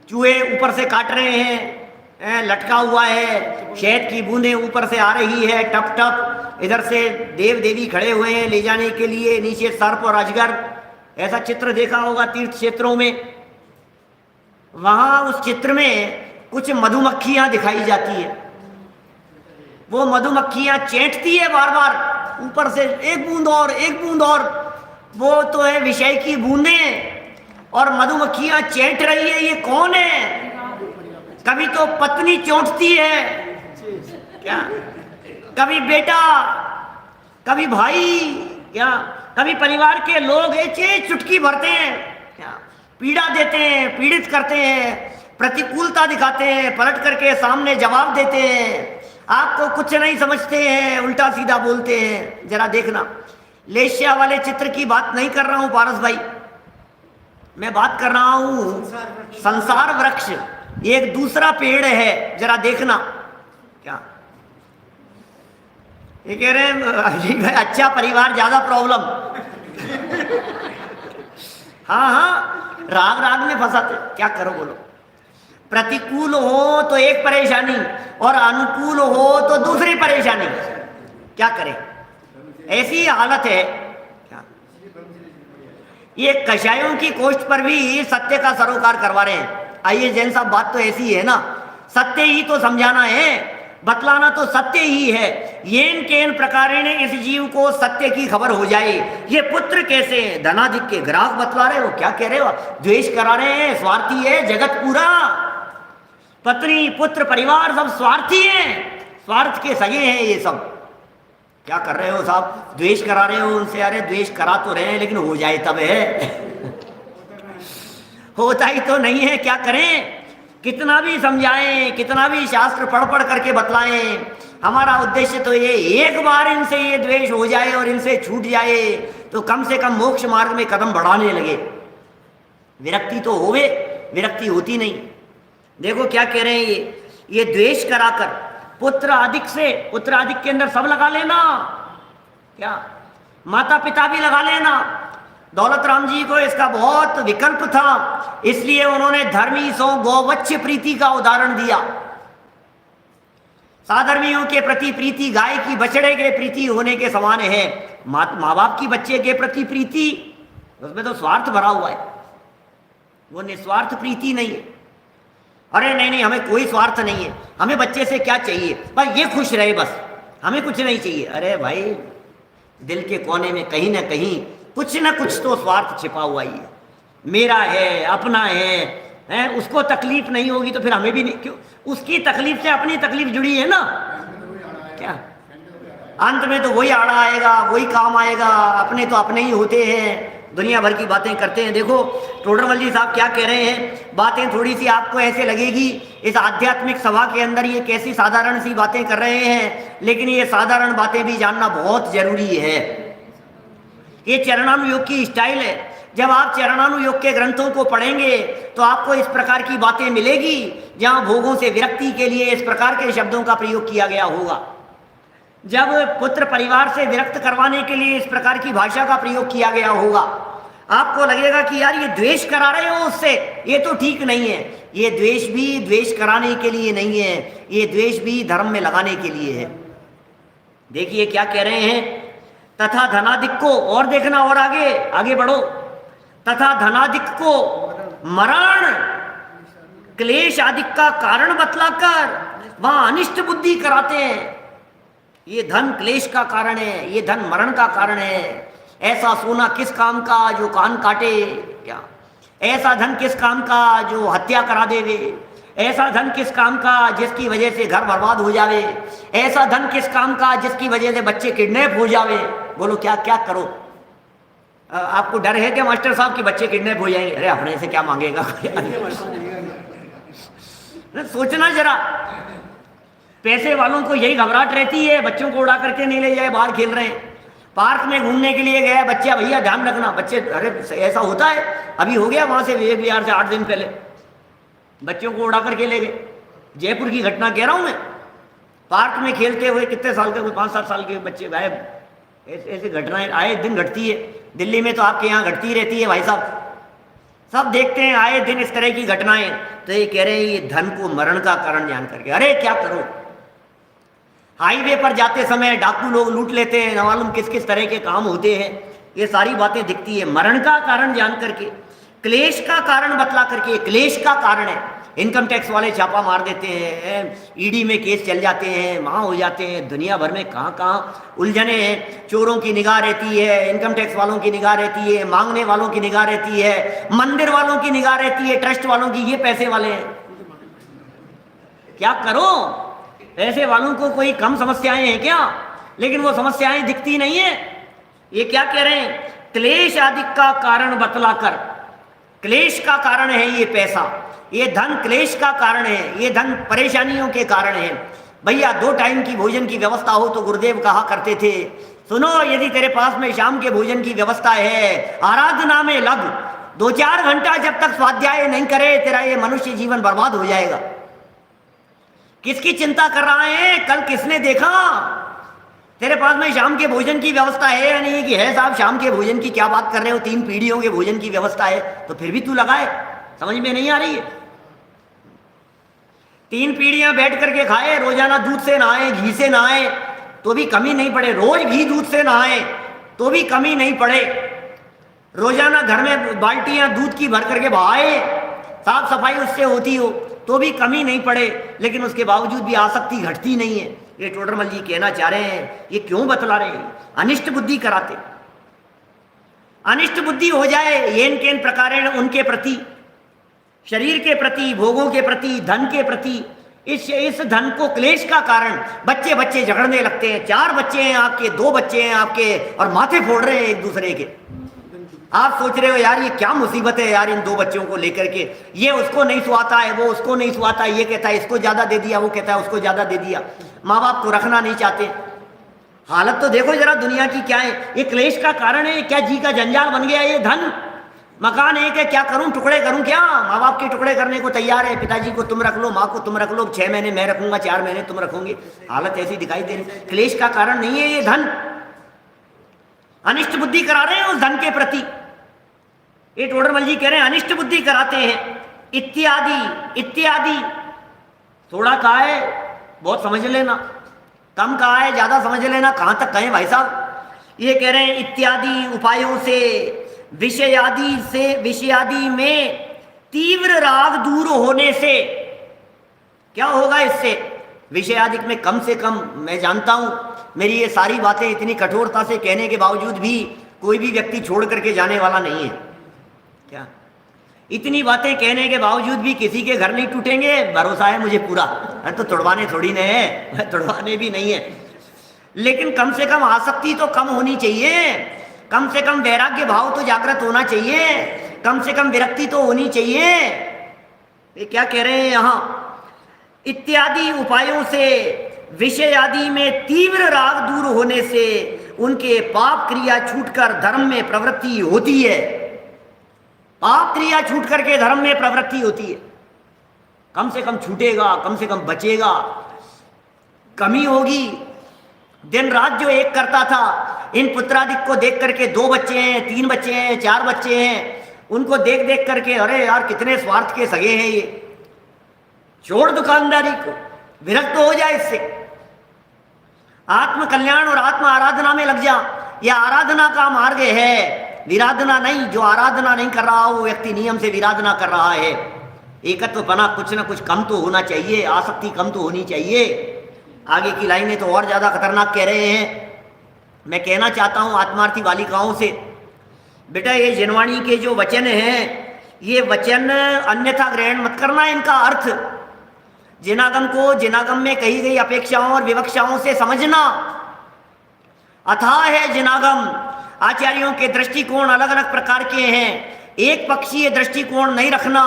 Speaker 1: चूहे ऊपर से काट रहे हैं, लटका हुआ है, शहद की बूंदें ऊपर से आ रही है टप टप, इधर से देव देवी खड़े हुए हैं ले जाने के लिए, नीचे सर्प और अजगर। ऐसा चित्र देखा होगा तीर्थ क्षेत्रों में। वहां उस चित्र में कुछ मधुमक्खियां दिखाई जाती है। वो मधुमक्खियां चेंटती है बार बार ऊपर से, एक बूंद और एक बूंद और। वो तो है विषय की बूंदें और मधुमक्खियां चेंट रही है। ये कौन है? कभी तो पत्नी चोंटती है, क्या कभी बेटा, कभी भाई, क्या कभी परिवार के लोग ऐसे चुटकी भरते हैं, क्या पीड़ा देते हैं, पीड़ित करते हैं, प्रतिकूलता दिखाते हैं, पलट करके सामने जवाब देते हैं, आपको कुछ नहीं समझते हैं, उल्टा सीधा बोलते हैं। जरा देखना, लेशिया वाले चित्र की बात नहीं कर रहा हूं पारस भाई, मैं बात कर रहा हूं संसार वृक्ष। एक दूसरा पेड़ है, जरा देखना। क्या ये कह रहे हैं? अच्छा परिवार ज्यादा प्रॉब्लम। हाँ हाँ, राग राग में फंसाते, क्या करो बोलो। प्रतिकूल हो तो एक परेशानी और अनुकूल हो तो दूसरी परेशानी, क्या करें? ऐसी हालत है। क्या ये कषायों की कोष्ठ पर भी सत्य का सरोकार करवा रहे हैं। आइए जैन साहब, बात तो ऐसी है ना, सत्य ही तो समझाना है, बतलाना तो सत्य ही है। येन केन प्रकारेण इस जीव को सत्य की खबर हो जाए। ये पुत्र कैसे धनाधिक के ग्राहक बतला रहे हो? क्या कह रहे हो? द्वेष करा रहे हैं, स्वार्थी है जगत पूरा। पत्नी, पुत्र, परिवार सब स्वार्थी हैं। स्वार्थ के सगे हैं ये सब। क्या कर रहे हो साहब, द्वेष करा रहे हो उनसे? अरे द्वेष करा तो रहे हैं, लेकिन हो जाए तब है होता ही तो नहीं है, क्या करें? कितना भी समझाएं, कितना भी शास्त्र पढ़ पढ़ करके बतलाएं, हमारा उद्देश्य तो ये, एक बार इनसे ये द्वेष हो जाए और इनसे छूट जाए तो कम से कम मोक्ष मार्ग में कदम बढ़ाने लगे। विरक्ति तो होवे, विरक्ति होती नहीं। देखो क्या कह रहे हैं ये द्वेष कराकर पुत्र अधिक से, पुत्र अधिक के अंदर सब लगा लेना, क्या माता पिता भी लगा लेना। दौलत राम जी को इसका बहुत विकल्प था, इसलिए उन्होंने धर्मी सो गौवच्छ प्रीति का उदाहरण दिया। साधर्मियों के प्रति प्रीति गाय की बछड़े के प्रीति होने के समान है। माँ बाप की बच्चे के प्रति प्रीति, उसमें तो स्वार्थ भरा हुआ है, वो निस्वार्थ प्रीति नहीं है। अरे नहीं नहीं, हमें कोई स्वार्थ नहीं है, हमें बच्चे से क्या चाहिए, बस ये खुश रहे, बस हमें कुछ नहीं चाहिए। अरे भाई, दिल के कोने में कहीं ना कहीं कुछ ना कुछ तो स्वार्थ छिपा हुआ ही है। मेरा है, अपना है, उसको तकलीफ नहीं होगी तो फिर हमें भी नहीं, क्यों? उसकी तकलीफ से अपनी तकलीफ जुड़ी है ना, क्या अंत में तो वही आड़ा आएगा, वही काम आएगा। अपने तो अपने ही होते हैं, दुनिया भर की बातें करते हैं। देखो टोडरमल जी साहब क्या कह रहे हैं, बातें थोड़ी सी आपको ऐसे लगेगी इस आध्यात्मिक सभा के अंदर ये कैसी साधारण सी बातें कर रहे हैं, लेकिन ये साधारण बातें भी जानना बहुत जरूरी है। ये चरणानुयोग की स्टाइल है। जब आप चरणानुयोग के ग्रंथों को पढ़ेंगे तो आपको इस प्रकार की बातें मिलेगी, जहां भोगों से विरक्ति के लिए इस प्रकार के शब्दों का प्रयोग किया गया होगा। जब पुत्र परिवार से विरक्त करवाने के लिए इस प्रकार की भाषा का प्रयोग किया गया होगा, आपको लगेगा कि यार ये द्वेष करा रहे हो उससे, ये तो ठीक नहीं है। ये द्वेष भी द्वेष कराने के लिए नहीं है, ये द्वेष भी धर्म में लगाने के लिए है। देखिए क्या कह रहे हैं, तथा धनाधिक को, और देखना और आगे आगे बढ़ो, तथा धनाधिक को मरण क्लेश आदि का कारण बतलाकर वहां अनिष्ट बुद्धि कराते हैं। ये धन क्लेश का कारण है, ये धन मरण का कारण है। ऐसा सोना किस काम का जो कान काटे, क्या ऐसा धन किस काम का जो हत्या करा देवे, ऐसा धन किस काम का जिसकी वजह से घर बर्बाद हो जावे, ऐसा धन किस काम का जिसकी वजह से बच्चे किडनैप हो जावे। बोलो क्या क्या करो? आपको डर है क्या मास्टर साहब कि बच्चे किडनैप हो जाएंगे? अरे अपने से क्या मांगेगा सोचना जरा, पैसे वालों को यही घबराहट रहती है, बच्चों को उड़ा करके नहीं ले जाए, बाहर खेल रहे हैं, पार्क में घूमने के लिए गया बच्चा, भैया ध्यान रखना बच्चे, अरे ऐसा होता है। अभी हो गया वहां से विवेक विहार से 8 दिन पहले बच्चों को उड़ा करके ले गए। जयपुर की घटना कह रहा हूं मैं, पार्क में खेलते हुए कितने साल के, 5-7 साल के बच्चे गायब। ऐसी घटनाएं आए दिन घटती है, दिल्ली में तो आपके यहाँ घटती रहती है भाई साहब, सब देखते हैं आए दिन इस तरह की घटनाएं। तो ये कह रहे हैं ये धन को मरण का कारण जान करके। अरे क्या करो, हाईवे पर जाते समय डाकू लोग लूट लेते हैं, न मालूम किस किस तरह के काम होते हैं, ये सारी बातें दिखती है। मरण का कारण जान करके, क्लेश का कारण बतला करके, क्लेश का कारण है। इनकम टैक्स वाले छापा मार देते हैं, ईडी में केस चल जाते हैं, वहाँ हो जाते हैं, दुनिया भर में कहाँ कहाँ उलझने हैं। चोरों की निगाह रहती है, इनकम टैक्स वालों की निगाह रहती है, मांगने वालों की निगाह रहती है, मंदिर वालों की निगाह रहती है, ट्रस्ट वालों की, ये पैसे वाले हैं। क्या करो, ऐसे वालों को कोई कम समस्याएं हैं क्या? लेकिन वो समस्याएं दिखती नहीं है। ये क्या कह रहे हैं, क्लेश आदि का कारण बतलाकर, क्लेश का कारण है ये पैसा, ये धन क्लेश का कारण है, ये धन परेशानियों के कारण है। भैया 2 टाइम की भोजन की व्यवस्था हो तो गुरुदेव कहा करते थे, सुनो यदि तेरे पास में शाम के भोजन की व्यवस्था है, आराधना में लग, 2-4 घंटा जब तक स्वाध्याय नहीं करे तेरा ये मनुष्य जीवन बर्बाद हो जाएगा। किसकी चिंता कर रहा है? कल किसने देखा तेरे पास में शाम के भोजन की व्यवस्था है या नहीं? कि है साहब शाम के भोजन की क्या बात कर रहे हो, 3 पीढ़ियों के भोजन की व्यवस्था है, तो फिर भी तू लगाए, समझ में नहीं आ रही है। 3 पीढ़ियां बैठ करके खाए, रोजाना दूध से नहाए, घी से नहाए तो भी कमी नहीं पड़े, रोज घी दूध से नहाए तो भी कमी नहीं पड़े, रोजाना घर में बाल्टियां दूध की भर करके बहाए, साफ सफाई उससे होती हो तो भी कमी नहीं पड़े, लेकिन उसके बावजूद भी आसक्ति घटती नहीं है। ये टोडरमल जी कहना चाह रहे हैं, ये क्यों बतला रहे हैं? अनिष्ट बुद्धि कराते, अनिष्ट बुद्धि हो जाए येन केन प्रकारेण उनके प्रति, शरीर के प्रति, भोगों के प्रति, धन के प्रति, इस धन को क्लेश का कारण बच्चे बच्चे झगड़ने लगते हैं। 4 बच्चे हैं आपके, 2 बच्चे हैं आपके, और माथे फोड़ रहे हैं एक दूसरे के। आप सोच रहे हो यार ये क्या मुसीबत है यार इन 2 बच्चों को लेकर के, ये उसको नहीं सुहाता है, वो उसको नहीं सुहाता है, ये कहता है इसको ज्यादा दे दिया, वो कहता है उसको ज्यादा दे दिया। माँ बाप को रखना नहीं चाहते। हालत तो देखो जरा दुनिया की क्या है। ये क्लेश का कारण है, क्या जी का जंजाल बन गया ये धन। मकान एक है, क्या करूं, टुकड़े करूं क्या? माँ बाप के टुकड़े करने को तैयार है। पिताजी को तुम रख लो, माँ को तुम रख लो, 6 महीने मैं रखूंगा, 4 महीने तुम रखोगे। हालत ऐसी दिखाई दे रही। क्लेश का कारण नहीं है ये धन, अनिष्ट बुद्धि करा रहे हैं उस धन के प्रति। ये टोडरमल जी कह रहे हैं अनिष्ट बुद्धि कराते हैं, इत्यादि इत्यादि। थोड़ा कहा है, बहुत समझ लेना, कम कहा है, ज्यादा समझ लेना। कहां तक कहें भाई साहब? ये कह रहे हैं इत्यादि उपायों से विषयादि में तीव्र राग दूर होने से क्या होगा? इससे विषयादि में कम से कम, मैं जानता हूं मेरी ये सारी बातें इतनी कठोरता से कहने के बावजूद भी कोई भी व्यक्ति छोड़ करके जाने वाला नहीं है। क्या इतनी बातें कहने के बावजूद भी किसी के घर नहीं टूटेंगे, भरोसा है मुझे पूरा। तो तोड़वाने थोड़ी न है, तोड़वाने भी नहीं है, लेकिन कम से कम आसक्ति तो कम होनी चाहिए, कम से कम वैराग्य भाव तो जागृत होना चाहिए, कम से कम विरक्ति तो होनी चाहिए। ये क्या कह रहे हैं यहां? इत्यादि उपायों से विषय आदि में तीव्र राग दूर होने से उनके पाप क्रिया छूटकर धर्म में प्रवृत्ति होती है। पाप क्रिया छूट करके धर्म में प्रवृत्ति होती है। कम से कम छूटेगा, कम से कम बचेगा, कमी होगी। दिन रात जो एक करता था, इन पुत्रादिक को देख करके 2 बच्चे हैं, 3 बच्चे हैं, 4 बच्चे हैं, उनको देख देख करके अरे यार कितने स्वार्थ के सगे हैं ये, छोड़ दुकानदारी को, विरक्त हो जाए इससे, आत्म कल्याण और आत्म आराधना में लग जा। यह आराधना का मार्ग है, विराधना नहीं। जो आराधना नहीं कर रहा वो व्यक्ति नियम से विराधना कर रहा है। एकत्वपना कुछ ना कुछ कम तो होना चाहिए, आसक्ति कम तो होनी चाहिए। आगे की लाइनें तो और ज्यादा खतरनाक कह रहे हैं। मैं कहना चाहता हूं आत्मार्थी बालिकाओं से, बेटा ये जिनवाणी के जो वचन हैं, ये वचन अन्यथा ग्रहण मत करना। इनका अर्थ जिनागम को जिनागम में कही गई अपेक्षाओं और विवक्षाओं से समझना। अथाह है जिनागम, आचार्यों के दृष्टिकोण अलग अलग प्रकार के हैं, एक पक्षीय दृष्टिकोण नहीं रखना।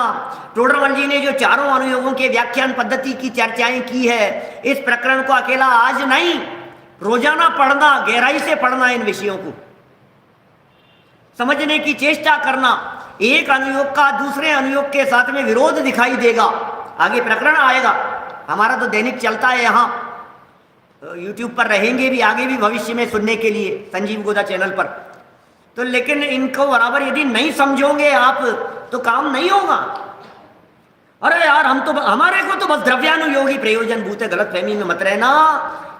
Speaker 1: टोडरमल जी ने जो 4 अनुयोगों के व्याख्यान पद्धति की चर्चाएं की है, इस प्रकरण को अकेला आज नहीं, रोजाना पढ़ना, गहराई से पढ़ना, इन विषयों को समझने की चेष्टा करना। एक अनुयोग का दूसरे अनुयोग के साथ में विरोध दिखाई देगा, आगे प्रकरण आएगा। हमारा तो दैनिक चलता है, यहाँ YouTube पर रहेंगे भी आगे भी भविष्य में सुनने के लिए संजीव गोदा चैनल पर। तो लेकिन इनको बराबर यदि नहीं समझोगे आप तो काम नहीं होगा। अरे यार हम तो, हमारे को तो बस द्रव्यानुयोगी प्रयोजन भूत है, गलत फहमी में मत रहना।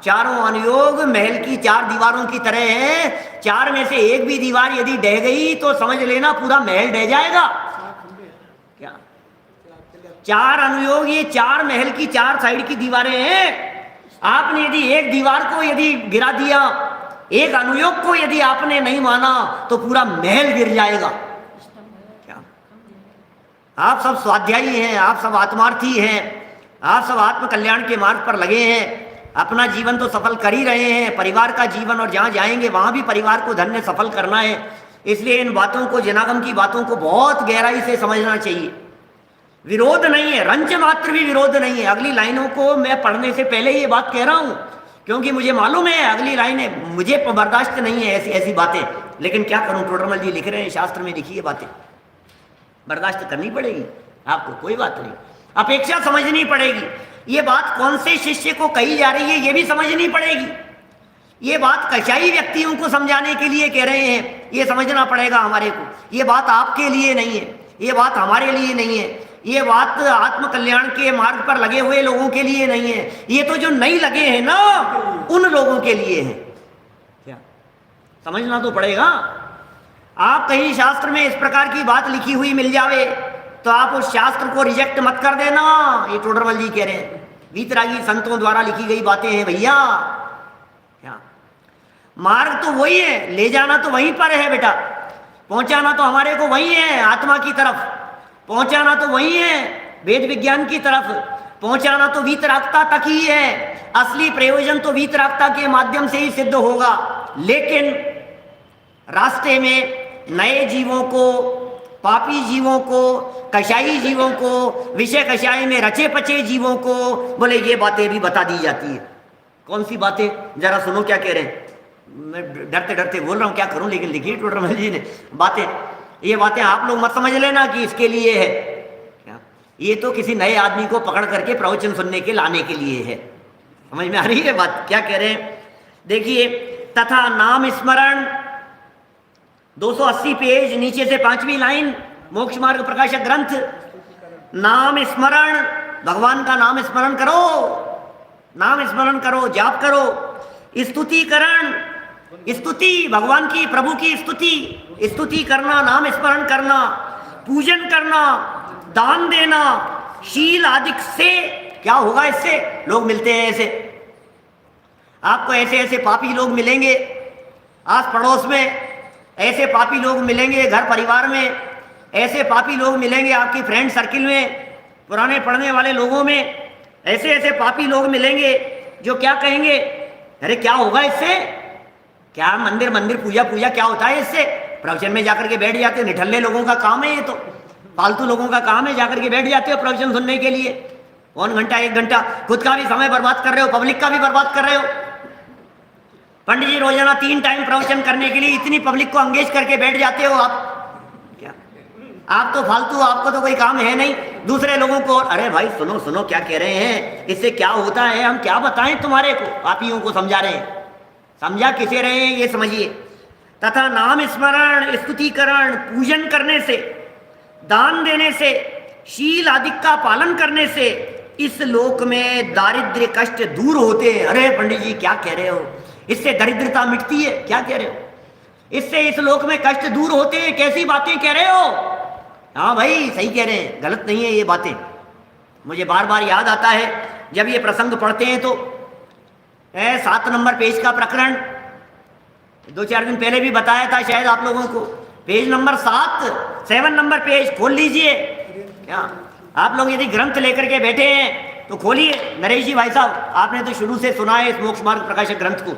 Speaker 1: 4 अनुयोग महल की 4 दीवारों की तरह है, 4 में से एक भी दीवार यदि ढह गई तो समझ लेना पूरा महल ढह जाएगा। क्या 4 अनुयोग, ये 4 महल की 4 साइड की दीवारें हैं। आपने यदि एक दीवार को यदि गिरा दिया, एक अनुयोग को यदि आपने नहीं माना तो पूरा महल गिर जाएगा। क्या आप सब स्वाध्यायी हैं, आप सब आत्मार्थी हैं, आप सब आत्म कल्याण के मार्ग पर लगे हैं, अपना जीवन तो सफल कर ही रहे हैं, परिवार का जीवन, और जहां जाएंगे वहां भी परिवार को धन्य सफल करना है। इसलिए इन बातों को, जनागम की बातों को बहुत गहराई से समझना चाहिए। विरोध नहीं है, रंच मात्र भी विरोध नहीं है। अगली लाइनों को मैं पढ़ने से पहले ये बात कह रहा हूं, क्योंकि मुझे मालूम है अगली लाइनें मुझे बर्दाश्त नहीं है, ऐसी बातें। लेकिन क्या करूं, टोडरमल जी लिख रहे हैं, शास्त्र में लिखी है बातें, बर्दाश्त करनी पड़ेगी आपको, कोई बात नहीं। अपेक्षा समझनी पड़ेगी, ये बात कौन से शिष्य को कही जा रही है ये भी समझनी पड़ेगी। ये बात कशाई व्यक्तियों को समझाने के लिए कह रहे हैं, ये समझना पड़ेगा हमारे को। ये बात आपके लिए नहीं है, ये बात हमारे लिए नहीं है, ये बात आत्म कल्याण के मार्ग पर लगे हुए लोगों के लिए नहीं है, ये तो जो नहीं लगे हैं ना उन लोगों के लिए है। क्या समझना तो पड़ेगा। आप कहीं शास्त्र में इस प्रकार की बात लिखी हुई मिल जावे तो आप उस शास्त्र को रिजेक्ट मत कर देना। ये टोडरमल जी कह रहे हैं, वीतरागी संतों द्वारा लिखी गई बातें हैं भैया। क्या मार्ग तो वही है, ले जाना तो वहीं पर है बेटा, पहुंचाना तो हमारे को वही है, आत्मा की तरफ पहुंचाना तो वही है, वेद विज्ञान की तरफ। पहुंचाना तो वीतरागता तक ही है, असली प्रयोजन तो वीतरागता के माध्यम से ही सिद्ध होगा। लेकिन रास्ते में नए जीवों को, पापी जीवों को, कषाई जीवों को, विषय कषाय में रचे पचे जीवों को बोले ये बातें भी बता दी जाती है। कौन सी बातें, जरा सुनो क्या कह रहे हैं। मैं डरते डरते बोल रहा हूँ, क्या करूँ, लेकिन लिखी टोडरमल जी ने बातें। ये बातें आप लोग मत समझ लेना कि इसके लिए है, ये तो किसी नए आदमी को पकड़ करके प्रवचन सुनने के लाने के लिए है। समझ में आ रही है बात, क्या कह रहे हैं? देखिए, तथा नाम स्मरण 280 पेज नीचे से 5वीं लाइन, मोक्ष मार्ग प्रकाशक ग्रंथ। नाम स्मरण, भगवान का नाम स्मरण करो, नाम स्मरण करो, जाप करो। स्तुतिकरण, स्तुति, भगवान की, प्रभु की स्तुति करना, नाम स्मरण करना, पूजन करना, दान देना, शील आदि से क्या होगा? इससे लोग मिलते हैं, ऐसे आपको ऐसे ऐसे पापी लोग मिलेंगे आस पड़ोस में, ऐसे पापी लोग मिलेंगे घर परिवार में, ऐसे पापी लोग मिलेंगे आपकी फ्रेंड सर्किल में, पुराने पढ़ने वाले लोगों में, ऐसे ऐसे पापी लोग मिलेंगे जो क्या कहेंगे, अरे क्या होगा इससे, क्या मंदिर मंदिर पूजा पूजा क्या होता है इससे? प्रवचन में जाकर के बैठ जाते, निठल्ले लोगों का काम है ये, तो फालतू लोगों का काम है, जाकर के बैठ जाते हो प्रवचन सुनने के लिए। कौन घंटा 1 घंटा खुद का भी समय बर्बाद कर रहे हो, पब्लिक का भी बर्बाद कर रहे हो। पंडित जी रोजाना 3 टाइम प्रवचन करने के लिए इतनी पब्लिक को अंगेज करके बैठ जाते हो आप। क्या आप तो फालतू, आपको तो कोई काम है नहीं, दूसरे लोगों को अरे भाई सुनो सुनो क्या कह रहे हैं, इससे क्या होता है, हम क्या बताएं तुम्हारे को, पापियों को समझा रहे हैं। समझा किसे रहे हैं ये समझिए। तथा नाम स्मरण, स्तुतिकरण, पूजन करने से, दान देने से, शील आदि का पालन करने से इस लोक में दारिद्र्य कष्ट दूर होते हैं। अरे पंडित जी क्या कह रहे हो, इससे दरिद्रता मिटती है, क्या कह रहे हो, इससे इस लोक में कष्ट दूर होते हैं, कैसी बातें कह रहे हो? हाँ भाई सही कह रहे हैं, गलत नहीं है ये बातें। मुझे बार बार याद आता है जब ये प्रसंग पढ़ते हैं तो 7 नंबर पेज का प्रकरण 2-4 दिन पहले भी बताया था शायद आप लोगों को, पेज नंबर 7 नंबर पेज खोल लीजिए। क्या आप लोग यदि ग्रंथ लेकर के बैठे हैं तो खोलिए। नरेश जी भाई साहब, आपने तो शुरू से सुना है इस मोक्ष मार्ग प्रकाशक ग्रंथ को,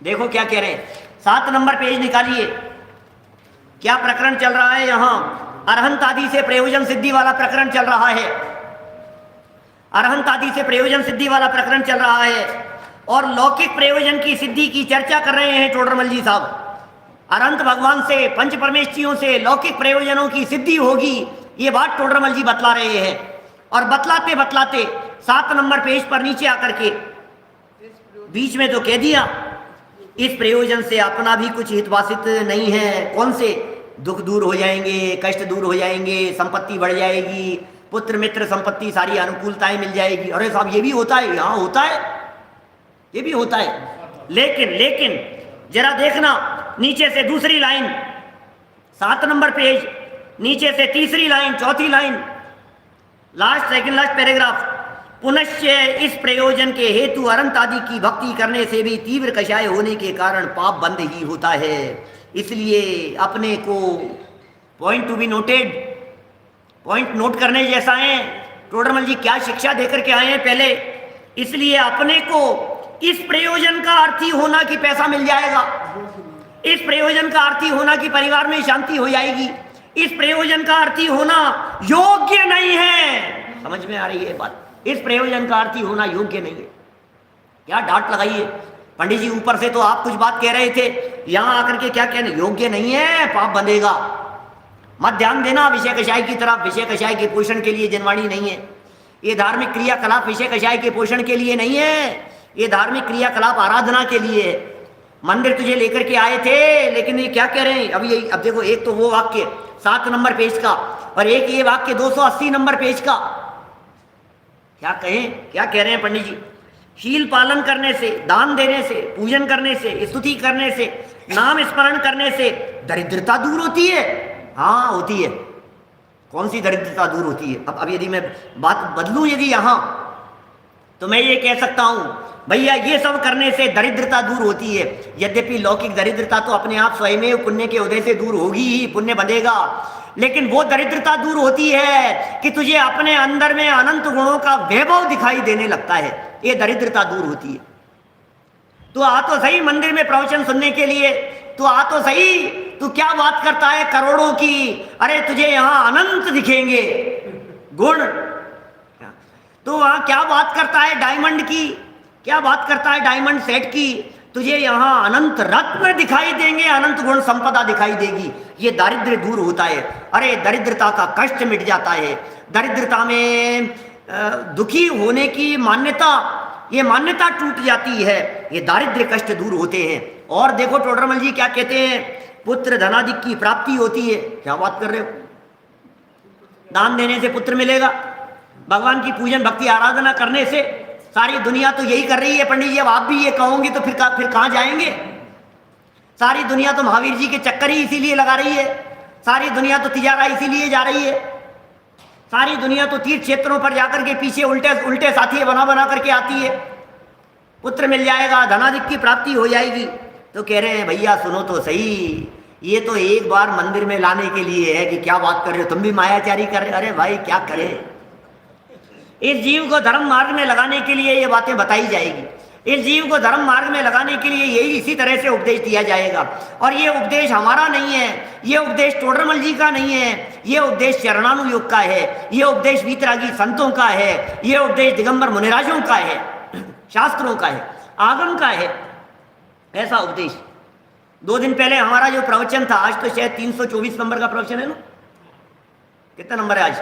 Speaker 1: देखो क्या कह रहे हैं। 7 नंबर पेज निकालिए, क्या प्रकरण चल रहा है यहाँ? अरहंत आदि से प्रयोजन सिद्धि वाला प्रकरण चल रहा है, अरहंत आदि से प्रयोजन सिद्धि वाला प्रकरण चल रहा है, और लौकिक प्रयोजन की सिद्धि की चर्चा कर रहे हैं टोडरमल जी साहब। अनंत भगवान से, पंच परमेष्ठियों से लौकिक प्रयोजनों की सिद्धि होगी, ये बात टोडरमल जी बतला रहे हैं। और बतलाते बतलाते 7 नंबर पेज पर नीचे आकर के बीच में तो कह दिया, इस प्रयोजन से अपना भी कुछ हितवासित नहीं है। कौन से? दुख दूर हो जाएंगे, कष्ट दूर हो जाएंगे, संपत्ति बढ़ जाएगी, पुत्र मित्र संपत्ति सारी अनुकूलताएं मिल जाएगी। अरे साहब ये भी होता है, यहाँ होता है, ये भी होता है। लेकिन जरा देखना नीचे से दूसरी लाइन, 7 नंबर पेज नीचे से तीसरी लाइन, चौथी line, last second last paragraph. पुनश्च इस प्रयोजन के हेतु अनंत आदि की भक्ति करने से भी तीव्र कषाय होने के कारण पाप बंद ही होता है। इसलिए अपने को point to be noted, point note करने जैसा है। टोडरमल जी क्या शिक्षा देकर के आए हैं पहले। इसलिए अपने को इस प्रयोजन का अर्थी होना कि पैसा मिल जाएगा, इस प्रयोजन का अर्थी होना कि परिवार में शांति हो जाएगी, इस प्रयोजन का अर्थी होना योग्य नहीं है। समझ में आ रही है बात? इस प्रयोजन का अर्थी होना योग्य नहीं है। क्या डांट लगाई है पंडित जी ऊपर से, तो आप कुछ बात कह रहे थे, यहां आकर के क्या कहने, योग्य नहीं है, पाप बंधेगा। मत ध्यान देना विषय कषाय की तरफ। विषय कषाय के पोषण के लिए जनवाणी नहीं है। ये धार्मिक क्रियाकलाप विषय कषाय के पोषण के लिए नहीं है, ये धार्मिक क्रियाकलाप आराधना के लिए है। मंदिर तुझे लेकर के आए थे, लेकिन ये क्या कह रहे हैं अब देखो, एक तो वो वाक्य 7 नंबर पेज का, और एक ये वाक्य 280 नंबर पेज का। क्या कहें, क्या कह रहे हैं पंडित जी? शील पालन करने से, दान देने से, पूजन करने से, स्तुति करने से, नाम स्मरण करने से दरिद्रता दूर होती है। हाँ होती है। कौन सी दरिद्रता दूर होती है? अब यदि मैं बात बदलूं यदि यहाँ, तो मैं ये कह सकता हूं भैया ये सब करने से दरिद्रता दूर होती है। यद्यपि लौकिक दरिद्रता तो अपने आप स्वयं पुण्य के उदय से दूर होगी ही, पुण्य बंधेगा। लेकिन वो दरिद्रता दूर होती है कि तुझे अपने अंदर में अनंत गुणों का वैभव दिखाई देने लगता है, ये दरिद्रता दूर होती है। तू आ तो सही मंदिर में प्रवचन सुनने के लिए, तू आ तो सही, तू क्या बात करता है करोड़ों की, अरे तुझे यहाँ अनंत दिखेंगे गुण। तू वहाँ क्या बात करता है डायमंड की, क्या बात करता है डायमंड सेट की, तुझे यहाँ अनंत रत्न दिखाई देंगे, अनंत गुण संपदा दिखाई देगी। ये दारिद्र्य दूर होता है। अरे दरिद्रता का कष्ट मिट जाता है। दरिद्रता में दुखी होने की मान्यता, ये मान्यता टूट जाती है, ये दारिद्र्य कष्ट दूर होते हैं। और देखो टोडरमल जी क्या कहते हैं, पुत्र धनादि की प्राप्ति होती है। क्या बात कर रहे हो, दान देने से पुत्र मिलेगा, भगवान की पूजन भक्ति आराधना करने से। सारी दुनिया तो यही कर रही है पंडित जी, अब आप भी ये कहोगे तो फिर कहाँ जाएंगे। सारी दुनिया तो महावीर जी के चक्कर ही इसीलिए लगा रही है, सारी दुनिया तो तिजारा इसीलिए जा रही है, सारी दुनिया तो तीर्थ क्षेत्रों पर जाकर के पीछे उल्टे उल्टे साथी बना करके आती है। पुत्र मिल जाएगा, धनाधिक की प्राप्ति हो जाएगी। तो कह रहे हैं भैया सुनो तो सही, ये तो एक बार मंदिर में लाने के लिए है कि क्या बात कर रहे हो, तुम भी मायाचारी कर रहे। अरे भाई क्या करें, इस जीव को धर्म मार्ग में लगाने के लिए ये बातें बताई जाएगी, इस जीव को धर्म मार्ग में लगाने के लिए यही इसी तरह से उपदेश दिया जाएगा। और ये उपदेश हमारा नहीं है, ये उपदेश टोडरमल जी का नहीं है, ये उपदेश चरणानुयोग का है, ये उपदेश वीतरागी संतों का है, ये उपदेश दिगंबर मुनिराजों का है, शास्त्रों का है, आगम का है, ऐसा उपदेश। 2 दिन पहले हमारा जो प्रवचन था, आज तो शायद 324 नंबर का प्रवचन है ना, कितना नंबर है आज,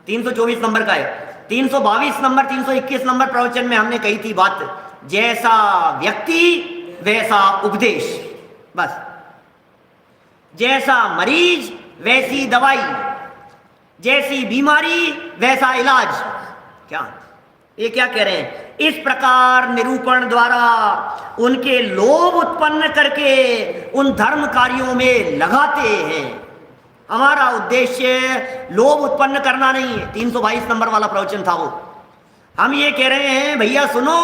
Speaker 1: 324 नंबर का है। 322 नंबर 321 नंबर प्रवचन में हमने कही थी बात, जैसा व्यक्ति वैसा उपदेश, बस जैसा मरीज वैसी दवाई, जैसी बीमारी वैसा इलाज। क्या ये क्या कह रहे हैं, इस प्रकार निरूपण द्वारा उनके लोभ उत्पन्न करके उन धर्म कार्यों में लगाते हैं। हमारा उद्देश्य लोभ उत्पन्न करना नहीं है। 322 नंबर वाला प्रवचन था वो। हम ये कह रहे हैं भैया सुनो,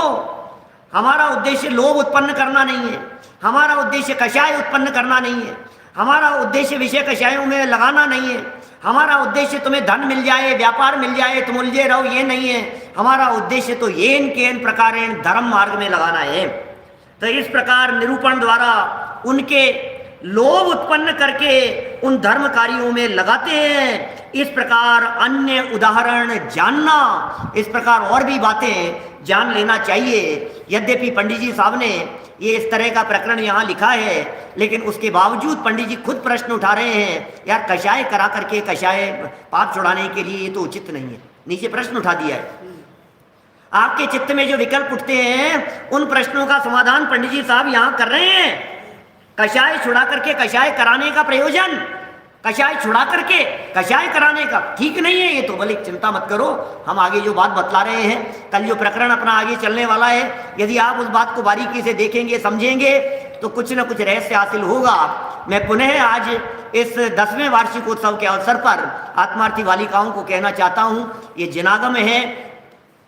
Speaker 1: हमारा उद्देश्य लोभ उत्पन्न करना नहीं है, हमारा उद्देश्य कषाय उत्पन्न करना नहीं है, हमारा उद्देश्य विषय कषायों में लगाना नहीं है, हमारा उद्देश्य तुम्हें धन मिल जाए, व्यापार मिल जाए, तुम उलझे रहो, ये नहीं है। हमारा उद्देश्य तो येन केन प्रकारेण धर्म मार्ग में लगाना है। तो इस प्रकार निरूपण द्वारा उनके लोभ उत्पन्न करके उन धर्म कार्यों में लगाते हैं। इस प्रकार अन्य उदाहरण जानना, इस प्रकार और भी बातें जान लेना चाहिए। यद्यपि पंडित जी साहब ने ये इस तरह का प्रकरण यहाँ लिखा है, लेकिन उसके बावजूद पंडित जी खुद प्रश्न उठा रहे हैं, यार कषाय करा करके कषाय पाप छुड़ाने के लिए ये तो उचित नहीं है। नीचे प्रश्न उठा दिया है। आपके चित्त में जो विकल्प उठते हैं उन प्रश्नों का समाधान पंडित जी साहब यहाँ कर रहे हैं। कषाय छुड़ा करके कषाय कराने का प्रयोजन, कषाय छुड़ा करके कषाय कराने का ठीक नहीं है ये तो। बोले चिंता मत करो, हम आगे जो बात बतला रहे हैं, कल जो प्रकरण अपना आगे चलने वाला है, यदि आप उस बात को बारीकी से देखेंगे समझेंगे तो कुछ न कुछ रहस्य हासिल होगा। मैं पुनः आज इस 10वें वार्षिकोत्सव के अवसर पर आत्मार्थी बालिकाओं को कहना चाहता हूँ, ये जिनागम है।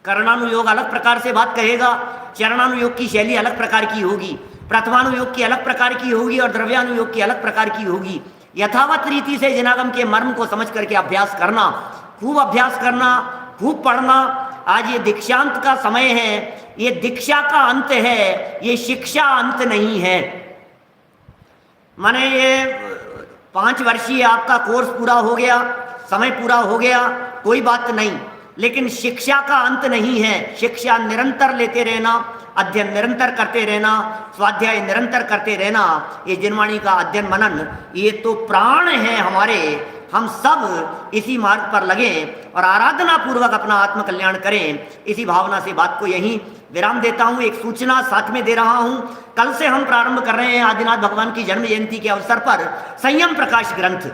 Speaker 1: करणानुयोग अलग प्रकार से बात कहेगा, चरणानुयोग की शैली अलग प्रकार की होगी, प्रथमानुयोग की अलग प्रकार की होगी और द्रव्यानुयोग की अलग प्रकार की होगी। यथावत रीति से जिनागम के मर्म को समझ करके अभ्यास करना, खूब अभ्यास करना, खूब पढ़ना। आज ये दीक्षांत का समय है, ये दीक्षा का अंत है, ये शिक्षा अंत नहीं है। माने ये 5 वर्षीय आपका कोर्स पूरा हो गया, समय पूरा हो गया, कोई बात नहीं, लेकिन शिक्षा का अंत नहीं है। शिक्षा निरंतर लेते रहना, अध्ययन निरंतर करते रहना, स्वाध्याय निरंतर करते रहना, ये जिनवाणी का अध्ययन मनन ये तो प्राण है हमारे। हम सब इसी मार्ग पर लगें और आराधना पूर्वक अपना आत्मकल्याण करें। इसी भावना से बात को यहीं विराम देता हूँ। एक सूचना साथ में दे रहा हूँ, कल से हम प्रारंभ कर रहे हैं आदिनाथ भगवान की जन्म जयंती के अवसर पर संयम प्रकाश ग्रंथ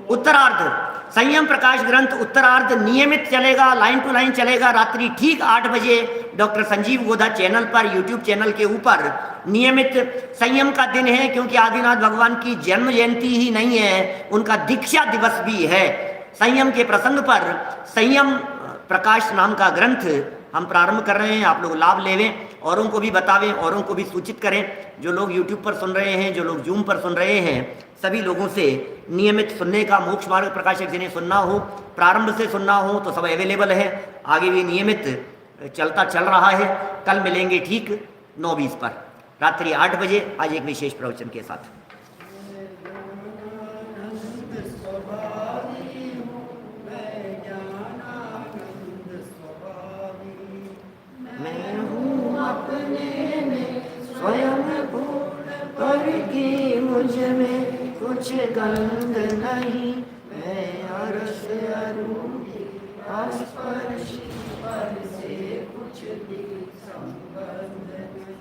Speaker 1: उत्तरार्ध, संयम प्रकाश ग्रंथ उत्तरार्ध नियमित चलेगा, लाइन टू लाइन चलेगा। रात्रि ठीक 8 बजे डॉक्टर संजीव गोधा चैनल पर, यूट्यूब चैनल के ऊपर नियमित। संयम का दिन है क्योंकि आदिनाथ भगवान की जन्म जयंती ही नहीं है, उनका दीक्षा दिवस भी है। संयम के प्रसंग पर संयम प्रकाश नाम का ग्रंथ हम प्रारंभ कर रहे हैं, आप लोग लाभ लेवें, औरों को भी बतावें, औरों को भी सूचित करें। जो लोग यूट्यूब पर सुन रहे हैं, जो लोग जूम पर सुन रहे हैं, सभी लोगों से नियमित सुनने का, मोक्ष मार्ग प्रकाशक जिन्हें सुनना हो, प्रारंभ से सुनना हो तो सब अवेलेबल है, आगे भी नियमित चल रहा है। कल मिलेंगे ठीक 9:20 पर रात्रि 8 बजे, आज एक विशेष प्रवचन के साथ। मैं हूँ अपने में स्वयं पूर्ण, पर कि मुझ में कुछ गंध नहीं। मैं अरस अरूपी स्पर्श, पर से कुछ भी संबंध नहीं।